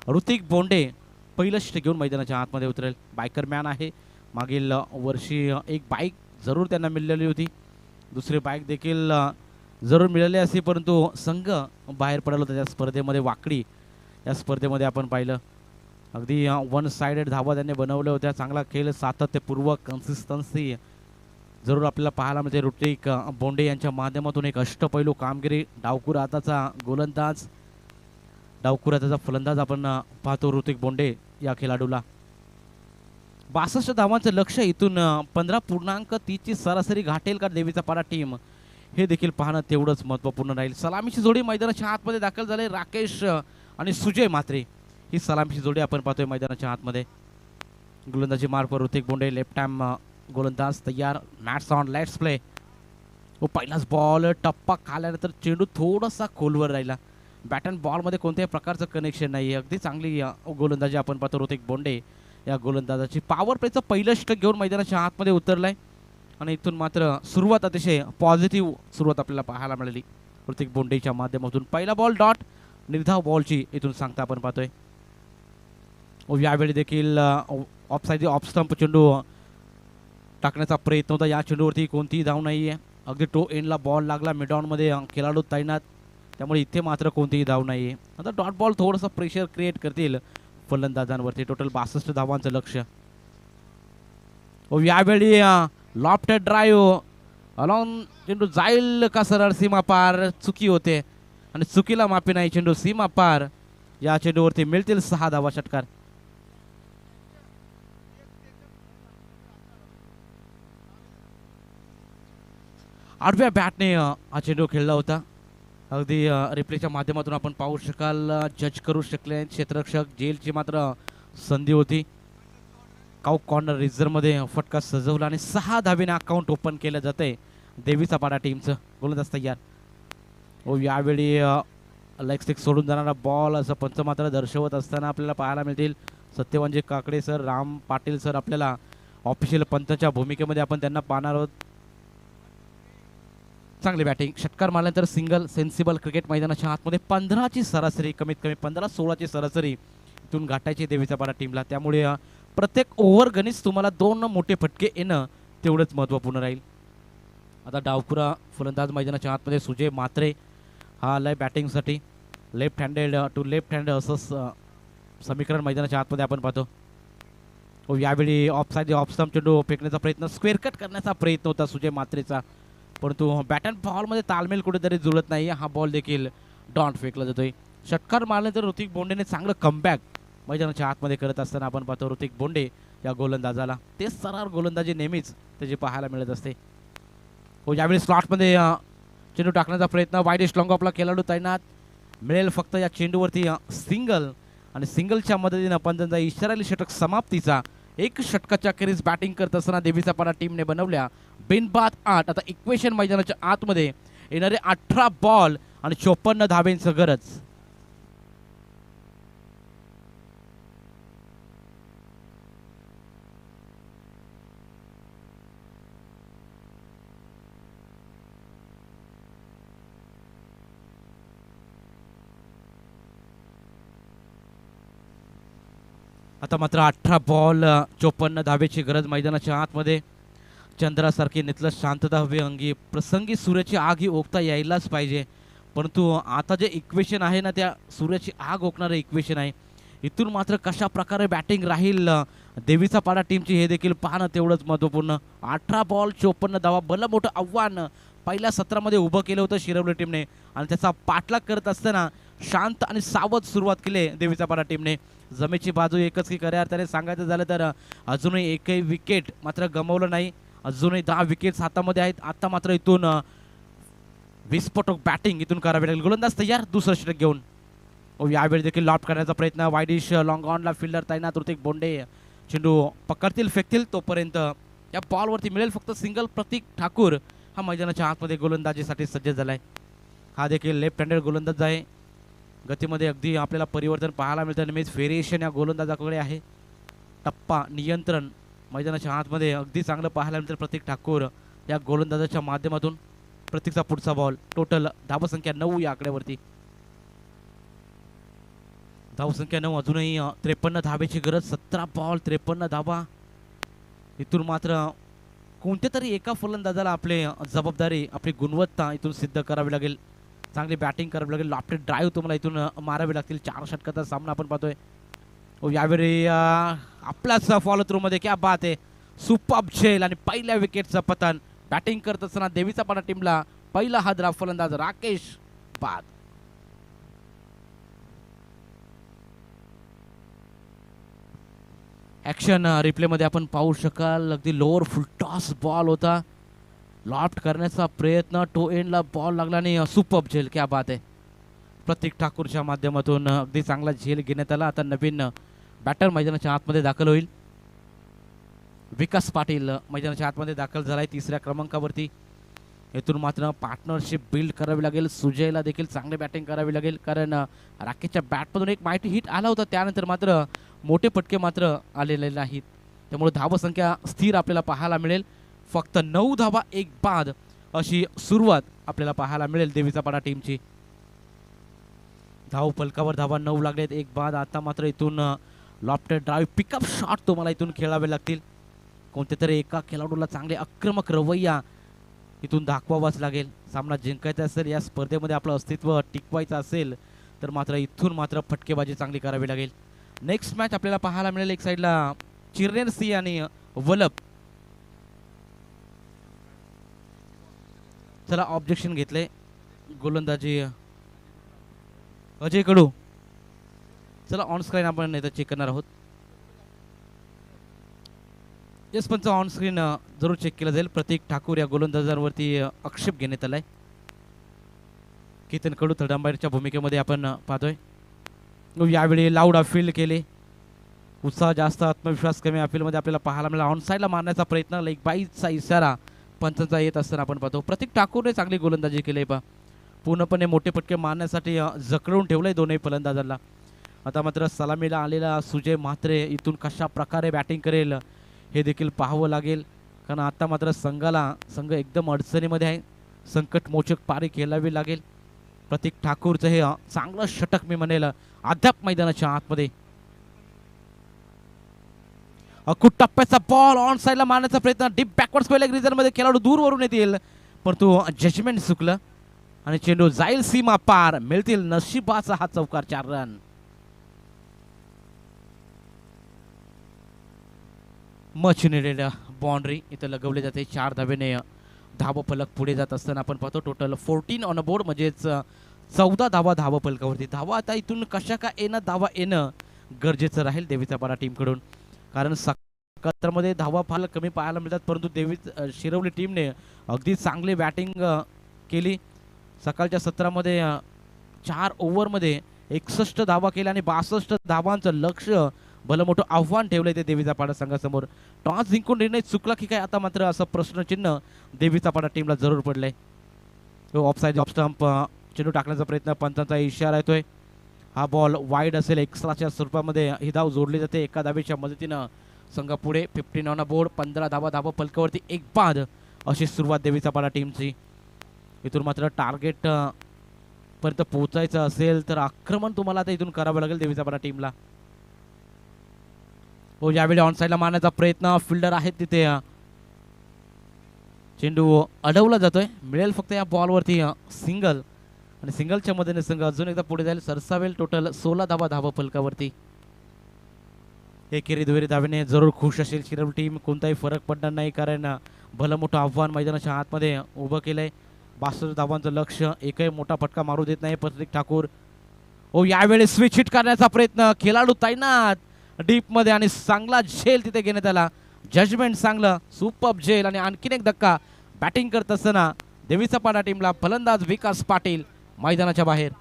ऋतिक बोंडे पहिलं षटक घेऊन मैदानाच्या आतमध्ये उतरेल. बायकर मॅन आहे. मागील वर्षी एक बाईक जरूर त्यांना मिळालेली होती, दुसरी बाईक देखील जरूर मिळाली असती, परंतु संघ बाहेर पडला होता त्या स्पर्धेमध्ये. वाकडी या स्पर्धेमध्ये आपण पाहिलं अगदी वन साइडेड धावा त्यांनी बनवल्या होत्या. चांगला खेळ, सातत्यपूर्व कन्सिस्टन्सी जरूर आपल्याला पाहायला मिळते. ऋतिक बोंडे यांच्या माध्यमातून एक अष्टपैलू कामगिरी. डावखुरा हाताचा गोलंदाज, डावखुरा हाताचा फलंदाज आपण पाहतो ऋतिक बोंडे या खेळाडूला. 62 धावांचं लक्ष, इथून 15.30 ची सरासरी गाठेल का देवीचा पाडा टीम, हे देखील पाहणं तेवढंच महत्त्वपूर्ण राहील. सलामीची जोडी मैदानाच्या आतमध्ये दाखल झाले. राकेश आणि सुजय म्हात्रे ही सलामीची जोडी आपण पाहतोय मैदानाच्या आतमध्ये. गोलंदाजी मार्फत ऋतिक बोंडे, लेफ्ट हँड गोलंदाज तयार. Mats on, let's play. पहिलाच बॉल टप्पा खाल्यानंतर चेंडू थोडासा खोलवर राहिला. बॅट अँड बॉलमध्ये कोणत्याही प्रकारचं कनेक्शन नाही. अगदी चांगली गोलंदाजी आपण पाहतो ऋतिक बोंडे या गोलंदाजाची. पॉवर प्लेचं पहिलं षटक घेऊन मैदानाच्या आतमध्ये उतरलाय आणि इथून मात्र सुरुवात अतिशय पॉझिटिव्ह सुरुवात आपल्याला पाहायला मिळाली ऋतिक बोंडेच्या माध्यमातून. पहिला बॉल डॉट, निर्धाव बॉलची इथून सांगता आपण पाहतोय. यावेळी देखील ऑफ स्टंप चेंडू टाकण्याचा प्रयत्न होता. या चेंडूवरती कोणतीही धाव नाही आहे. अगदी टो एंडला बॉल लागला, मिडऑनमध्ये खेळाडू तैनात, त्यामुळे इथे मात्र कोणतीही धाव नाही आहे. आता डॉट बॉल थोडंसं प्रेशर क्रिएट करतील फलंदाजांवरती. टोटल 62 धावांचं लक्ष. यावेळी लॉफ्टेड ड्राईव्ह, अलॉन चेंडू जाईल का सरळ सीमा पार, चुकी होते आणि चुकीला माफी नाही. चेंडू सीमा पार. या चेंडूवरती मिळतील 6 धावा. षटकार. आडव्या बॅटने हा चेंडू खेळला होता. अगदी रिप्लेच्या माध्यमातून आपण पाहू शकाल. जज करू शकले क्षेत्ररक्षक. जेलची मात्र संधी होती. काऊ कॉर्नर रिझर्वमध्ये फटका सजवला आणि 6 धावेने अकाउंट ओपन केलं जाते देवीचा पाडा टीमचं. गोलंदाज तयार. यावेळी लेग स्टिक सोडून जाणारा बॉल असं पंच मात्र दर्शवत असताना आपल्याला पाहायला मिळतील. सत्यवानजी काकडे सर, राम पाटील सर आपल्याला ऑफिशियल पंचाच्या भूमिकेमध्ये आपण त्यांना पाहणार आहोत. चांगली बॅटिंग. षटकार मारल्यानंतर सिंगल. सेन्सिबल क्रिकेट मैदानाच्या आतमध्ये 15ची सरासरी, कमीत कमी 15-16ची सरासरी इथून गाठायची देवीचा पाडा टीमला. त्यामुळे प्रत्येक ओव्हर गणित तुम्हाला 2 मोठे फटके येणं तेवढंच महत्त्वपूर्ण राहील. आता डावखुरा फलंदाज मैदानाच्या आतमध्ये सुजय म्हात्रे हा आलाय बॅटिंगसाठी. Left handed to left hand असं समीकरण मैदानाच्या आतमध्ये आपण पाहतो. यावेळी ऑफ स्टंप चेंडू फेकण्याचा प्रयत्न, स्क्वेअर कट करण्याचा प्रयत्न होता सुजय म्हात्रेचा, परंतु बॅट अँड बॉलमध्ये ताळमेळ कुठेतरी जुळत नाही. हा बॉल देखील डॉट फेकला जातोय. षटकार मारल्यानंतर ऋतिक बोंडेने चांगलं कमबॅक मैदानाच्या आतमध्ये करत असताना आपण पाहतो ऋतिक बोंडे या गोलंदाजाला. ते सरार गोलंदाजी नेहमीच त्याची पाहायला मिळत असते. यावेळी स्लॉटमध्ये चेंडू टाकण्याचा प्रयत्न. वाईडिश लॉंग ऑफला खेळाडू तैनात. मिळेल फक्त या चेंडूवरती सिंगल आणि सिंगलच्या मदतीनं पंचांचा इशाराली षटक समाप्तीचा. 1 षटकाच्या अखेरीस बॅटिंग करत असताना देवीचा पाडा टीमने बनवल्या बिनबाद 8. आता इक्वेशन मैदानाच्या आतमध्ये येणारे 18 बॉल आणि 54 धावेंचं गरज. आता मात्र 18 बॉल 54 धावेची गरज मैदानाच्या आतमध्ये. चंद्रासारखी नितळ शांतता हवी अंगी. प्रसंगी सूर्याची आग ही ओकता यायलाच पाहिजे, परंतु आता जे इक्वेशन आहे ना, त्या सूर्याची आग ओकणारं इक्वेशन आहे. इथून मात्र कशा प्रकारे बॅटिंग राहील देवीचा पाडा टीमची हे देखील पाहणं तेवढंच महत्त्वपूर्ण. 18 बॉल 54 धावा, भलं मोठं आव्हान पहिल्या सत्रामध्ये उभं केलं होतं शिरवली टीमने आणि त्याचा पाठलाग करत असताना शांत आणि सावध सुरुवात केली देवीचा पाडा टीमने. जमेची बाजू एकच की खऱ्या अर्थाने सांगायचं झालं तर अजूनही एकही विकेट मात्र गमावलं नाही. अजूनही 10 विकेट्स हातामध्ये आहेत. आता मात्र इथून विस्फोटक बॅटिंग इथून करावी लागेल. गोलंदाज तयार दुसरं षटक घेऊन. यावेळी देखील लॉफ्ट करण्याचा प्रयत्न. वाईडिश लॉंग ऑनला फिल्डर तैनात. ऋतिक बोंडे चेंडू पकडतील, फेकतील, तोपर्यंत या बॉलवरती मिळेल फक्त सिंगल. प्रतीक ठाकूर हा मैदानाच्या आतमध्ये गोलंदाजीसाठी सज्ज झालाय. हा देखील लेफ्ट हँडेड गोलंदाज आहे. गतीमध्ये अगदी आपल्याला परिवर्तन पाहायला मिळतं. नेहमीच व्हेरिएशन या गोलंदाजाकडे आहे. टप्पा नियंत्रण मैदानाच्या आतमध्ये अगदी चांगलं पाहायला मिळतं प्रतीक ठाकूर या गोलंदाजाच्या माध्यमातून. प्रतीकचा पुढचा बॉल. टोटल धावसंख्या 9 या आकड्यावरती. धावसंख्या 9. अजूनही 53 धावेची गरज. 17 बॉल 53 धावा. इथून मात्र कोणत्या तरी एका फलंदाजाला आपली जबाबदारी, आपली गुणवत्ता इथून सिद्ध करावी लागेल. चांगली बॅटिंग करावी लागेल. लॉफ्टेड ड्राईव्ह तुम्हाला इथून मारावी लागतील. 4 षटकाचा सामना आपण पाहतोय. यावेळी आपल्याच फॉलो थ्रू मध्ये क्या बात आहे. सुपर्ब झेल आणि पहिल्या विकेटचं पतन. बॅटिंग करत असताना देवीचा पाडा टीमला पहिला हादरा फलंदाज राकेश बाद. ॲक्शन रिप्लेमध्ये आपण पाहू शकाल. अगदी लोअर फुलटॉस बॉल होता. लॉफ्ट करण्याचा प्रयत्न. टो एंडला बॉल लागला आणि सुपर्ब झेल. क्या बात आहे. प्रतीक ठाकूरच्या माध्यमातून अगदी चांगला झेल घेण्यात आला. आता नवीन बॅटर मैदानाच्या आतमध्ये दाखल होईल. विकास पाटील मैदानाच्या आतमध्ये दाखल झालाय 3ऱ्या क्रमांकावरती. येथून मात्र पार्टनरशिप बिल्ड करावी लागेल. सुजयला देखील चांगली बॅटिंग करावी लागेल, कारण राकेशच्या बॅटमधून एक माहिती हिट आला होता. त्यानंतर मात्र मोठे फटके मात्र आलेले नाहीत. त्यामुळे धावसंख्या स्थिर आपल्याला पाहायला मिळेल. फक्त 9 धावा 1 बाद अशी सुरुवात आपल्याला पाहायला मिळेल देवीचा पाडा टीमची. धाव फलकावर धावा 9 लागलेत 1 बाद. आता मात्र इथून लॉफ्टेड ड्राईव्ह पिकअप शॉट तुम्हाला इथून खेळावे लागतील. कोणत्या तरी एका खेळाडूला चांगले आक्रमक रवैया इथून दाखवावाच लागेल. सामना जिंकायचा असेल, या स्पर्धेमध्ये आपलं अस्तित्व टिकवायचं असेल, तर मात्र इथून मात्र फटकेबाजी चांगली करावी लागेल. नेक्स्ट मॅच आपल्याला पाहायला मिळेल. एक साईडला चिरनेर सिंह आणि वलप. चला ऑब्जेक्शन घेतले. गोलंदाजी अजय कडू. चला ऑन स्क्रीन आपण इथं चेक करणार आहोत. येस पंच, ऑन स्क्रीन जरूर चेक केलं जाईल. प्रतीक ठाकूर या गोलंदाजांवरती आक्षेप घेण्यात आलाय. केतन कडू थर्ड अंपायरच्या भूमिकेमध्ये आपण पाहतोय. यावेळी लाऊड अपील केले. उत्साह जास्त, आत्मविश्वास कमी अपीलमध्ये आपल्याला पाहायला मिळाला. ऑन साईडला मारण्याचा प्रयत्न, लाईक बाईचा इशारा पंचांचा येत असताना आपण पाहतो. प्रतीक ठाकूरने चांगली गोलंदाजी केली पा. पूर्णपणे मोठे फटके मारण्यासाठी जखडून ठेवलंय दोन्ही फलंदाजांना. आता मात्र सलामीला आलेला सुजय म्हात्रे इथून कशा प्रकारे बॅटिंग करेल हे देखील पाहावं लागेल, कारण आता मात्र संघ एकदम अडचणीमध्ये आहे. संकटमोचक पारी खेळावी लागेल. प्रतीक ठाकूरचं हे चांगलं षटक मी म्हणेल अद्याप मैदानाच्या आतमध्ये. अकुट टप्प्याचा बॉल ऑन साईडला मारण्याचा प्रयत्न. डीप बॅकवर्ड स्पेल मध्ये खेळाडू दूरवरून येतील, परंतु जजमेंट चुकलं आणि चेंडू जाईल सीमा पार. मिळतील नशिबाचा हा चौकार. 4 रन. मच निडेड बाउंड्री इथं लगवली जाते. 4 धावेने धाव फलक पुढे जात असताना आपण पाहतो. टोटल 14 ऑन बोर्ड, म्हणजेच 14 धावा धाव फलकावरती. धावा आता इथून कशा का येणं, धावा येणं गरजेचं राहील देवीचा पाडा टीमकडून, कारण सत्रामध्ये धावा फार कमी पाहायला मिळतात. परंतु देवी शिरवली टीमने अगदी चांगली बॅटिंग केली. सकाळच्या सत्रामध्ये 4 ओव्हरमध्ये 61 धावा केल्या आणि 62 धावांचं लक्ष्य भलं मोठं आव्हान ठेवलंय ते देवीचा पाडा संघासमोर. टॉस जिंकून निर्णय चुकला की काय, आता मात्र असं प्रश्नचिन्ह देवीचा पाडा टीमला जरूर पडलंय. ऑफसाईड ऑफ स्टंप चेंडू टाकण्याचा प्रयत्न, पंचांचा इशारा येतोय. हा बॉल वाईड असेल. एक्स्ट्राच्या स्वरूपामध्ये ही धाव जोडली जाते. एका धावेच्या मदतीनं संघ पुढे. 15 ऑन बोर्ड, 15 धावा धाव फलकावरती 1 बाद अशी सुरुवात देवीचा पाडा टीमची. इथून मात्र टार्गेट पर्यंत पोहोचायचं असेल तर आक्रमण तुम्हाला आता इथून करावं लागेल देवीचा पाडा टीमला. हो, यावेळी ऑन साईडला मारण्याचा प्रयत्न. फिल्डर आहेत तिथे. चेंडू अडवला जातोय. मिळेल फक्त या बॉलवरती सिंगल, आणि सिंगलच्या मदतीने संघ अजून एकदा पुढे जाईल. सरसावेल. टोटल 16 धावा धाव फलकावरती. एकेरी दुहेरी धावेने जरूर खुश असेल शिरवली टीम. कोणताही फरक पडणार नाही, कारण भलं मोठं आव्हान मैदानाच्या आतमध्ये उभं केलंय. 62 धावांचं लक्ष्य. एकही मोठा फटका मारू देत नाही प्रतीक ठाकूर. हो, यावेळी स्विच हिट करण्याचा प्रयत्न. खेळाडू तैनात डीप मध्ये आणि चांगला झेल तिथे घेण्यात आला. जजमेंट चांगलं. सुपर्ब झेल आणि आणखीन एक धक्का. बॅटिंग करत असताना देवीचा पाडा टीमला फलंदाज विकास पाटील मैदानाच्या बाहेर.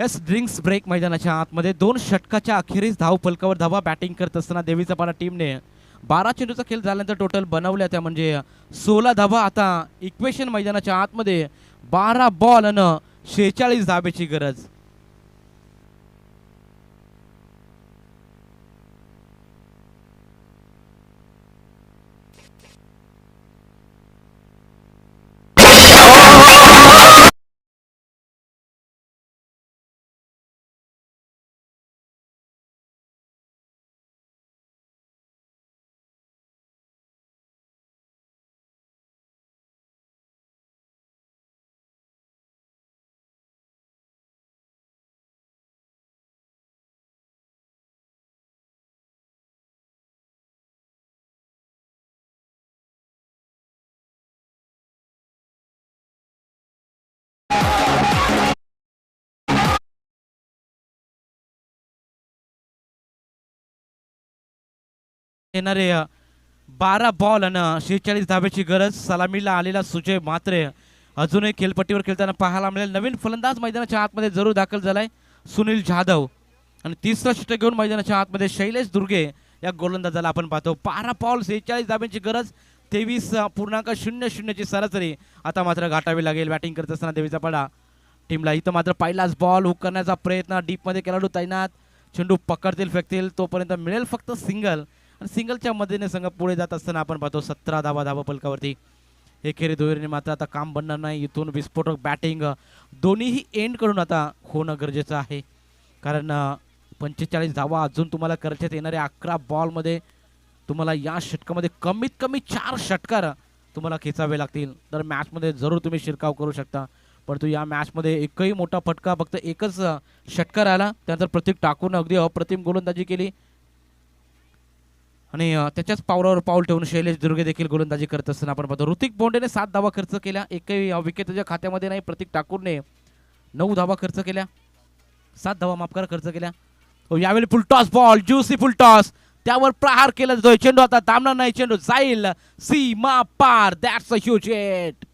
एस ड्रिंक्स ब्रेक मैदानाच्या आतमध्ये 2 षटकाच्या अखेरीस धाव फलकावर धावा बॅटिंग करत असताना देवीचा पाडा टीमने 12 चेंडूचा खेळ झाल्यानंतर टोटल बनवल्या त्या म्हणजे 16 धावा. आता इक्वेशन मैदानाच्या आतमध्ये 12 बॉल आणि 46 धाब्याची गरज. येणारे 12 बॉल आणि 46 धाब्याची गरज. सलामीला आलेला सुजय म्हात्रे अजूनही खेळपट्टीवर खेळताना पाहायला मिळेल. नवीन फलंदाज मैदानाच्या आतमध्ये जरूर दाखल झालाय सुनील जाधव आणि तिसरा षटक घेऊन मैदानाच्या आतमध्ये शैलेश दुर्गे या गोलंदाजाला आपण पाहतो. 12 बॉल 46 धाब्यांची गरज, 23.00 ची सरासरी. आता मात्र गाठावी लागेल बॅटिंग करत असताना देवीचा पाडा टीमला. इथं मात्र पहिलाच बॉल हुक करण्याचा प्रयत्न, डीपमध्ये खेळाडू तैनात, चेंडू पकडतील फेकतील तोपर्यंत मिळेल फक्त सिंगल. सिंगलच्या मदतीने संघ पुढे जात असताना आपण पाहतो 17 धावा धावा फलकावरती. एकेरी दुहेरीने मात्र आता काम बनणार नाही. इथून विस्फोटक बॅटिंग दोन्हीही एंड करून आता होणं गरजेचं आहे, कारण 45 धावा अजून तुम्हाला करायच्यात. येणाऱ्या 11 बॉलमध्ये तुम्हाला या षटकामध्ये कमीत कमी 4 षटकार तुम्हाला खेचावे लागतील. तर मॅचमध्ये जरूर तुम्ही शिरकाव करू शकता, परंतु या मॅचमध्ये एकही मोठा फटका, फक्त एकच षटकार आला. त्यानंतर प्रतीक ठाकूरने अगदी अप्रतिम गोलंदाजी केली आणि त्याच्याच पावलावर पाऊल ठेवून शैलेश दुर्गे देखील गोलंदाजी करत असताना आपण पाहतो. ऋतिक बोंडेने 7 धावा खर्च केल्या, एकही विकेट त्याच्या खात्यामध्ये नाही. प्रतीक ठाकूरने 9 धावा खर्च केल्या, 7 धावा माफकार खर्च केल्या. यावेळी फुल टॉस बॉल, ज्युसी फुल टॉस, त्यावर प्रहार केला जातोय. चेंडू आता थांबणार नाही, चेंडू जाईल सीमा पार. That's a huge hit.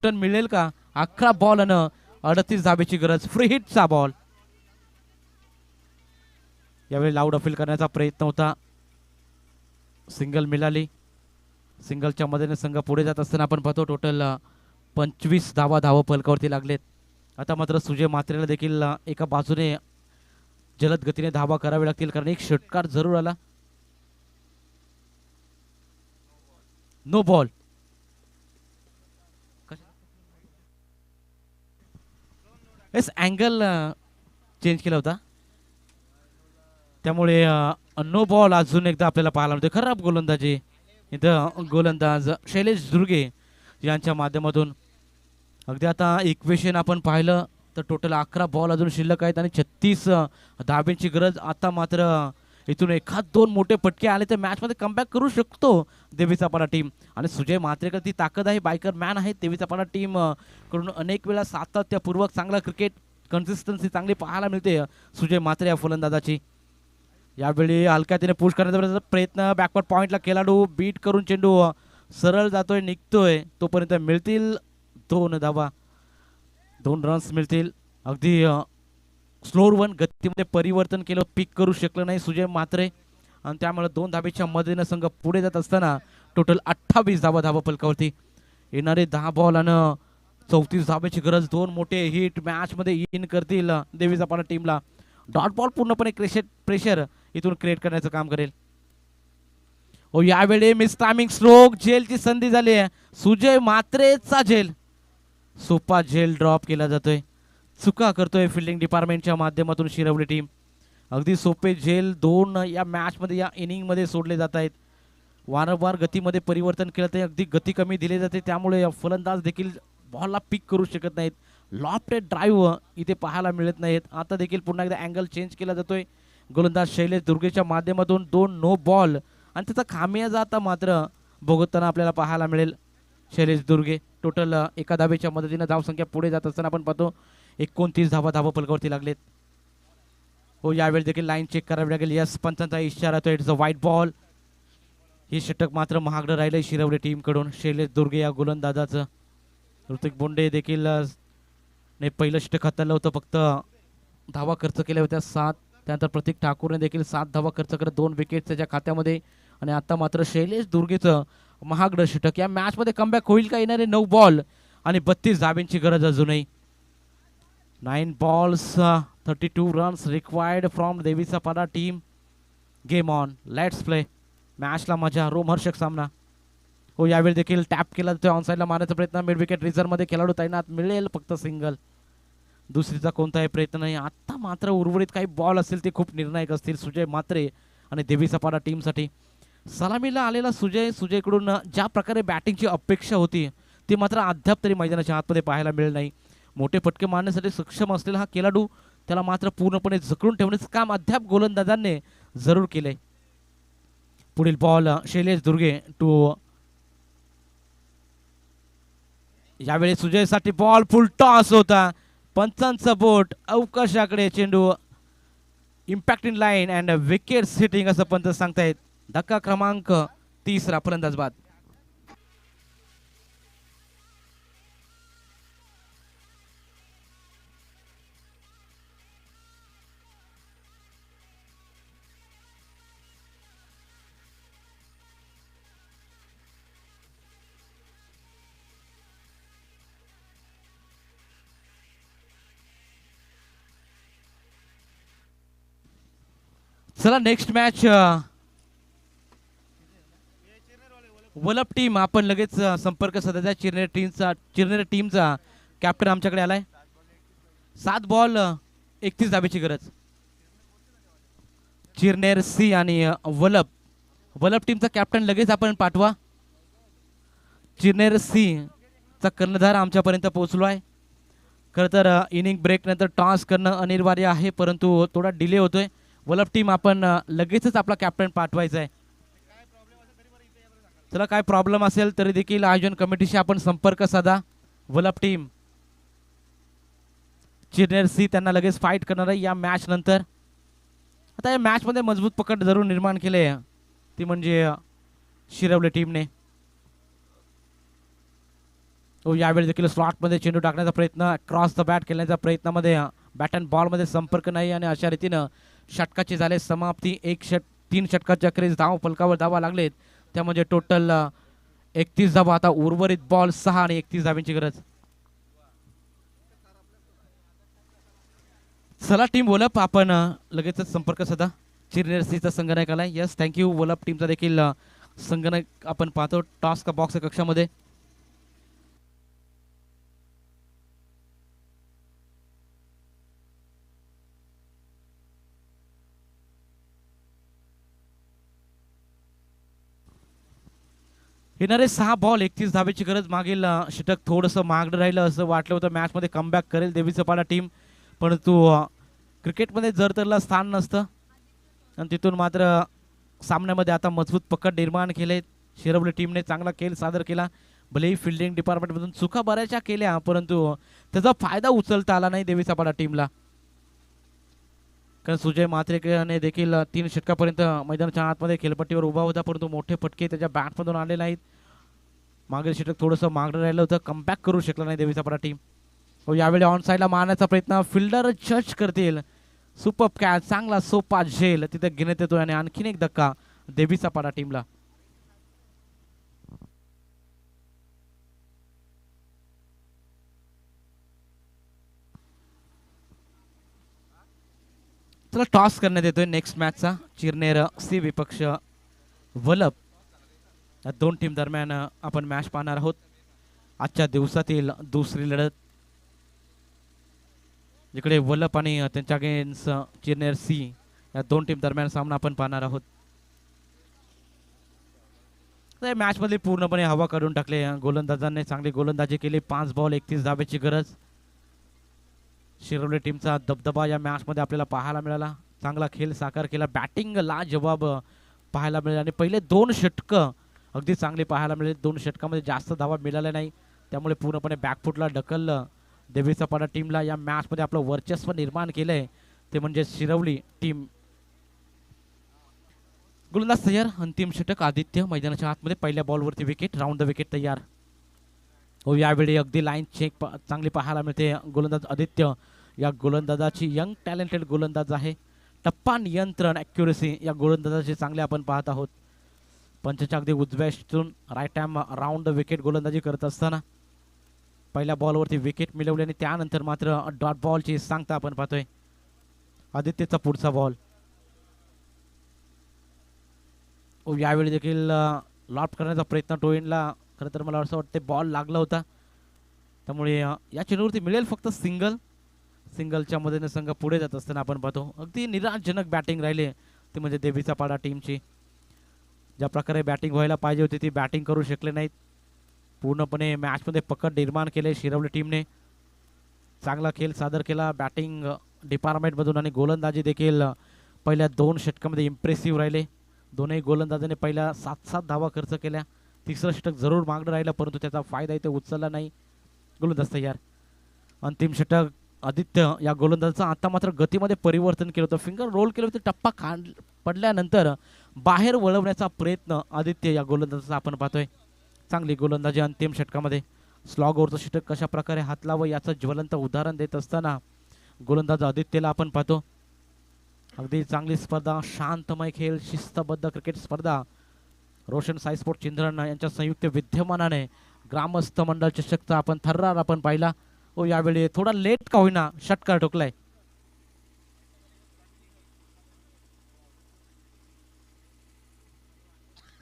Ton मिळेल का? 11 बॉल आणि 38 धाब्याची गरज. फ्री हिटचा बॉल. यावेळी लाऊड अपील करण्याचा प्रयत्न होता, सिंगल मिळाली. सिंगलच्या मदतीने संघ पुढे जात असताना आपण पाहतो टोटल 25 धावा धावा फलकावरती लागलेत. आता मात्र सुजय म्हात्रेला देखील एका बाजूने जलद गतीने धावा करावे लागतील, कारण एक षटकार जरूर आला. No ball. Yes, angle change केला होता, त्यामुळे नो बॉल अजून एकदा आपल्याला पाहायला मिळते. खराब गोलंदाजी इथं गोलंदाज शैलेश दुर्गे यांच्या माध्यमातून. अगदी आता इक्वेशन आपण पाहिलं तर टोटल 11 बॉल अजून शिल्लक आहेत आणि 36 धाब्यांची गरज. आता मात्र इथून एखाद 2 मोठे फटके आले तर मॅचमध्ये कमबॅक करू शकतो देवीचा पाडा टीम. आणि सुजय म्हात्रेकर ती ताकद आहे, बायकर मॅन आहे देवीचा पाडा टीम कडून. अनेक वेळा सातत्यपूर्वक चांगला क्रिकेट कन्सिस्टन्सी चांगली पाहायला मिळते सुजय म्हात्रे या फलंदाजाची. यावेळी हलक्यातीने पुश करण्याचा प्रयत्न, बॅकवर्ड पॉइंटला खेळाडू बीट करून चेंडू सरळ जातोय, निघतोय तोपर्यंत मिळतील 2 धावा, 2 रन्स मिळतील. अगदी स्लोअर 1 गतीमध्ये परिवर्तन केलं, पिक करू शकलं नाही सुजय म्हात्रे आणि त्यामुळे 2 धाब्याच्या मदतीने संघ पुढे जात असताना टोटल 28 धावा धावा फलकावरती. येणारे 10 बॉल आणि 34 धाब्याची गरज. 2 मोठे हिट मॅच मध्ये इन करतील देवीचा पाडा टीमला. डॉट बॉल पूर्णपणे प्रेशर इथून क्रिएट करण्याचं काम करेल. यावेळी मिस टायमिंग स्ट्रोक, झेलची संधी झाली आहे. सुजय म्हात्रेचा झेल, सोपा झेल ड्रॉप केला जातोय. चुका करतोय फिल्डिंग डिपार्टमेंटच्या माध्यमातून शिरवली टीम. अगदी सोपे झेल 2 या मॅचमध्ये या इनिंगमध्ये सोडले जात आहेत. वारंवार गतीमध्ये परिवर्तन केलं तर अगदी गती कमी दिली जाते, त्यामुळे फलंदाज देखील बॉलला पिक करू शकत नाहीत. लॉफ्टेड ड्राईव्ह इथे पाहायला मिळत नाहीत. आता देखील पुन्हा एकदा अँगल चेंज केला जातोय गोलंदाज शैलेश दुर्गेच्या माध्यमातून. 2 नो बॉल आणि त्याचा खामियाजा आता मात्र भोगताना आपल्याला पाहायला मिळेल शैलेश दुर्गे. टोटल एका धावेच्या मदतीनं धावसंख्या पुढे जात असताना आपण पाहतो 29 धावा फलकावरती लागलेत. हो, यावेळी देखील लाईन चेक करावी लागेल. यस, पंचांचा इशारा तो इट्स अ व्हाईट बॉल. हे षटक मात्र महागडं राहिलंय शिरवले टीमकडून. शैलेश दुर्गे या गोलंदाजाचं. ऋतिक बोंडे देखील ने पहिलं षटक हाताळलं होतं, फक्त धावा खर्च केल्या होत्या 7. त्यानंतर प्रतीक ठाकूरने देखील 7 धावा खर्च करत 2 विकेट त्याच्या खात्यामध्ये. आणि आता मात्र शैलेश दुर्गेचं महागडं षटक. या मॅचमध्ये कमबॅक होईल का? येणारे 9 बॉल आणि 32 धाब्यांची गरज अजूनही. 9 balls 32 runs required from Devichapada team. Game on, let's play. मॅचला मजा, रोमहर्षक सामना. हो, यावेळी देखील टॅप केला जातोय. ऑनसाईडला मारण्याचा प्रयत्न. मिड विकेट रिझर्व्हमध्ये खेळाडू तैनात, मिळेल फक्त सिंगल. दुसरीचा कोणताही प्रयत्न नाही. आता मात्र उर्वरित काही बॉल असतील ते खूप निर्णायक असतील सुजय म्हात्रे आणि देवीचापाडा टीमसाठी. सलामीला आलेला सुजयकडून ज्या प्रकारे बॅटिंगची अपेक्षा होती ती मात्र अद्याप तरी मैदानाच्या आतमध्ये पाहायला मिळेल नाही. मोठे फटके मारण्यासाठी सक्षम असलेला हा खेळाडू, त्याला मात्र पूर्णपणे जखडून ठेवण्याचं काम अद्याप गोलंदाजांनी जरूर केलंय. पुढील बॉल शैलेश दुर्गे टू. यावेळी सुजयसाठी बॉल फुल टॉस होता. पंचांचा बोट अवकाशाकडे, चेंडू impact in line and wicket hitting असं पंच सांगतायत. धक्का क्रमांक 3 फलंदाज बाद. चला नेक्स्ट मॅच वलप टीम. आपण लगेच संपर्क साधायचा चिरनेर टीमचा कॅप्टन आमच्याकडे आलाय. 7 बॉल 31 धाब्याची गरज. चिरनेर सी आणि वलप टीमचा कॅप्टन लगेच आपण पाठवा. चिरनेर सी चा कर्णधार आमच्यापर्यंत पोहोचलो आहे. खरं तर इनिंग ब्रेक नंतर टॉस करणं अनिवार्य आहे, परंतु थोडा डिले होतोय. वलप टीम आपण लगेचच आपला कॅप्टन पाठवायचा आहे. चला, काय प्रॉब्लेम असेल तरी देखील आयोजन कमिटीशी आपण संपर्क साधा. वलप टीम चिरनेर सी त्यांना लगेच फाईट करणार आहे या मॅच नंतर. आता या मॅच मध्ये मजबूत पकड जरूर निर्माण केले, ती म्हणजे शिरवले टीमने. तो यावेळी देखील स्लॉटमध्ये चेंडू टाकण्याचा प्रयत्न, क्रॉस द बॅट खेळण्याच्या प्रयत्नामध्ये बॅट अँड बॉल मध्ये संपर्क नाही आणि अशा रीतीनं षटकाची झाले समाप्ती. 3 षटकाच्या अखेरीस धाव फलकावर धावा लागलेत, त्यामध्ये टोटल 31 धावा. आता उर्वरित बॉल 6 आणि 31 धाव्यांची गरज. चला टीम वलप, आपण लगेचच संपर्क साधा. चिरनेर सीचा संगणक आलाय. Yes, thank you. वलप टीमचा देखील संगणक आपण पाहतो टॉस का बॉक्स कक्षामध्ये. येणारे 6 बॉल 31 धाब्याची गरज. मागील षटक थोडंसं महागडं राहिलं असं वाटलं होतं. मॅचमध्ये कमबॅक करेल देवीचापाडा टीम, परंतु क्रिकेटमध्ये जर तरला स्थान नसतं आणि तिथून मात्र सामन्यामध्ये आता मजबूत पकड निर्माण केले. शिरवली टीमने चांगला खेळ सादर केला. भलेही फिल्डिंग डिपार्टमेंटमधून चुका बऱ्याचशा केल्या, परंतु त्याचा फायदा उचलता आला नाही देवीचापाडा टीमला. कारण सुजय म्हात्रेने देखील 3 षटकापर्यंत मैदानाच्या आतमध्ये खेळपट्टीवर उभा होता, परंतु मोठे फटके त्याच्या बॅटमधून आले नाहीत. मागील षटक थोडंसं मागणं राहिलं होतं, कमबॅक करू शकला नाही देवीचापाडा टीम. यावेळी ऑन साईडला मारण्याचा प्रयत्न, फिल्डर जज करतील. सुपर कॅच, चांगला सोपा झेल तिथे घेण्यात येतोय आणि आणखीन एक धक्का देवीचापाडा टीमला. चला, टॉस करण्यात येतोय नेक्स्ट मॅचचा. चिरनेर सी विपक्ष वलप या 2 टीम दरम्यान आपण मॅच पाहणार आहोत. आजच्या दिवसातील दुसरी लढत. जिकडे वल्लभ आणि त्यांच्या अगेन्स्ट चिरनेर सी या दोन टीम दरम्यान सामना आपण पाहणार आहोत. मॅच मध्ये पूर्णपणे हवा काढून टाकले गोलंदाजांनी, चांगली गोलंदाजी केली. 5 बॉल 31 धाब्याची गरज. शिरवली टीमचा दबदबा या मॅच मध्ये आपल्याला पाहायला मिळाला. चांगला खेळ साकार केला. बॅटिंग लाजवाब पाहायला मिळाले आणि पहिले 2 षटकं अगदी चांगले पाहायला मिळाले. 2 षटकामध्ये जास्त धावा मिळाल्या नाही, त्यामुळे पूर्णपणे बॅकफुटला ढकललं देवीचा पाडा टीमला. या मॅच मध्ये आपलं वर्चस्व निर्माण केलंय ते म्हणजे शिरवली टीम. गोलंदाज तयार. अंतिम षटक आदित्य मैदानाच्या आतमध्ये. पहिल्या बॉलवरती विकेट. राऊंड द विकेट तयार. हो, यावेळी अगदी लाईन चेक चांगली पाहायला मिळते. गोलंदाज आदित्य या गोलंदाजाची यंग टॅलेंटेड गोलंदाज आहे. टप्पा नियंत्रण ॲक्युरेसी या गोलंदाजाची चांगले आपण पाहत आहोत. पंचच्या अगदी उजव्यातून राईट हॅम राऊंड विकेट गोलंदाजी करत असताना पहिल्या बॉलवरती विकेट मिळवली आणि त्यानंतर मात्र डॉट बॉलची सांगता आपण पाहतोय. आदित्यचा पुढचा बॉल. यावेळी देखील लॉप करण्याचा प्रयत्न टोईनला. खरं तर मला असं वाटतं बॉल लागला होता, त्यामुळे या चेंडूवरती मिळेल फक्त सिंगल. सिंगलच्या मदतीने संघ पुढे जात असताना आपण पाहतो अगदी निराशजनक बॅटिंग राहिले ते म्हणजे देवीचा पाडा टीमची. ज्या प्रकारे बॅटिंग व्हायला पाहिजे होती ती बॅटिंग करू शकले नाहीत. पूर्णपणे मॅचमध्ये पकड निर्माण केले शिरवली टीमने. चांगला खेळ सादर केला बॅटिंग डिपार्टमेंटमधून आणि गोलंदाजी देखील पहिल्या 2 षटकामध्ये इम्प्रेसिव्ह राहिले. दोनही गोलंदाजांनी पहिल्या 7-7 धावा खर्च केल्या. तिसरं षटक जरूर मागणं राहिलं, परंतु त्याचा फायदा इथे उचलला नाही. गोलंदाज तयार. अंतिम षटक आदित्य या गोलंदाजाचा. आता मात्र गतीमध्ये परिवर्तन केलं होतं. फिंगर रोल केलं होतं. टप्पा पडल्यानंतर बाहेर वळवण्याचा प्रयत्न आदित्य या गोलंदाजाचा आपण पाहतोय. चांगली गोलंदाजी अंतिम षटकामध्ये. स्लॉग ओव्हरचं षटक कशा प्रकारे हातलावं याचं ज्वलंत उदाहरण देत असताना गोलंदाज आदित्यला आपण पाहतो. अगदी चांगली स्पर्धा, शांतमय खेळ, शिस्तबद्ध क्रिकेट स्पर्धा. रोशन साई स्पोर्ट चिंधरण यांच्या संयुक्त विद्यमानाने ग्रामस्थ मंडळ चषकचा आपण थर्रार आपण पाहिला. हो, यावेळी थोडा लेट का होईना षटकार ठोकलाय.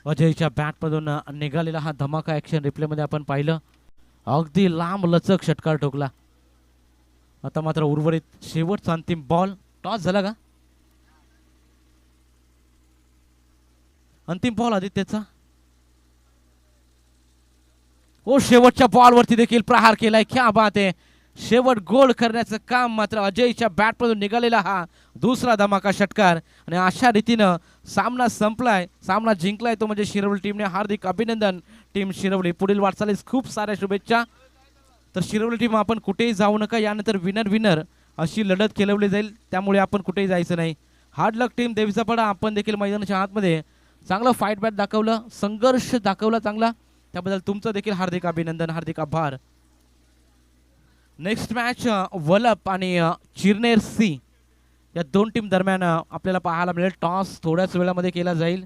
अजयच्या बॅटमधून निघालेला हा धमाका ऍक्शन रिप्लेमध्ये आपण पाहिलं. अगदी लांब लचक षटकार ठोकला. आता मात्र उर्वरित शेवटचा अंतिम बॉल. टॉस झाला का? अंतिम बॉल आदित्यचा. हो, शेवटच्या बॉलवरती देखील प्रहार केलाय. क्या बात आहे. शेवट गोल करण्याचं काम मात्र अजयच्या बॅटमधून निघालेला हा दुसरा धमाका षटकार आणि अशा रीतीनं सामना संपलाय. सामना जिंकलाय तो म्हणजे शिरवली टीमने. हार्दिक अभिनंदन टीम शिरवली. पुढील वाटचालीस खूप साऱ्या शुभेच्छा. तर शिरवली टीम आपण कुठेही जाऊ नका. यानंतर विनर विनर अशी लढत खेळवली जाईल, त्यामुळे आपण कुठेही जायचं नाही. हार्ड लक टीम देवीचा पाडा. आपण देखील मैदानाच्या आतमध्ये चांगलं फाईट बॅट दाखवलं, संघर्ष दाखवला चांगला, त्याबद्दल तुमचं देखील हार्दिक अभिनंदन, हार्दिक आभार. नेक्स्ट मॅच वलप आणि चिरनेर सी या दोन टीम दरम्यान आपल्याला पाहायला मिळेल. टॉस थोड्याच वेळामध्ये केला जाईल.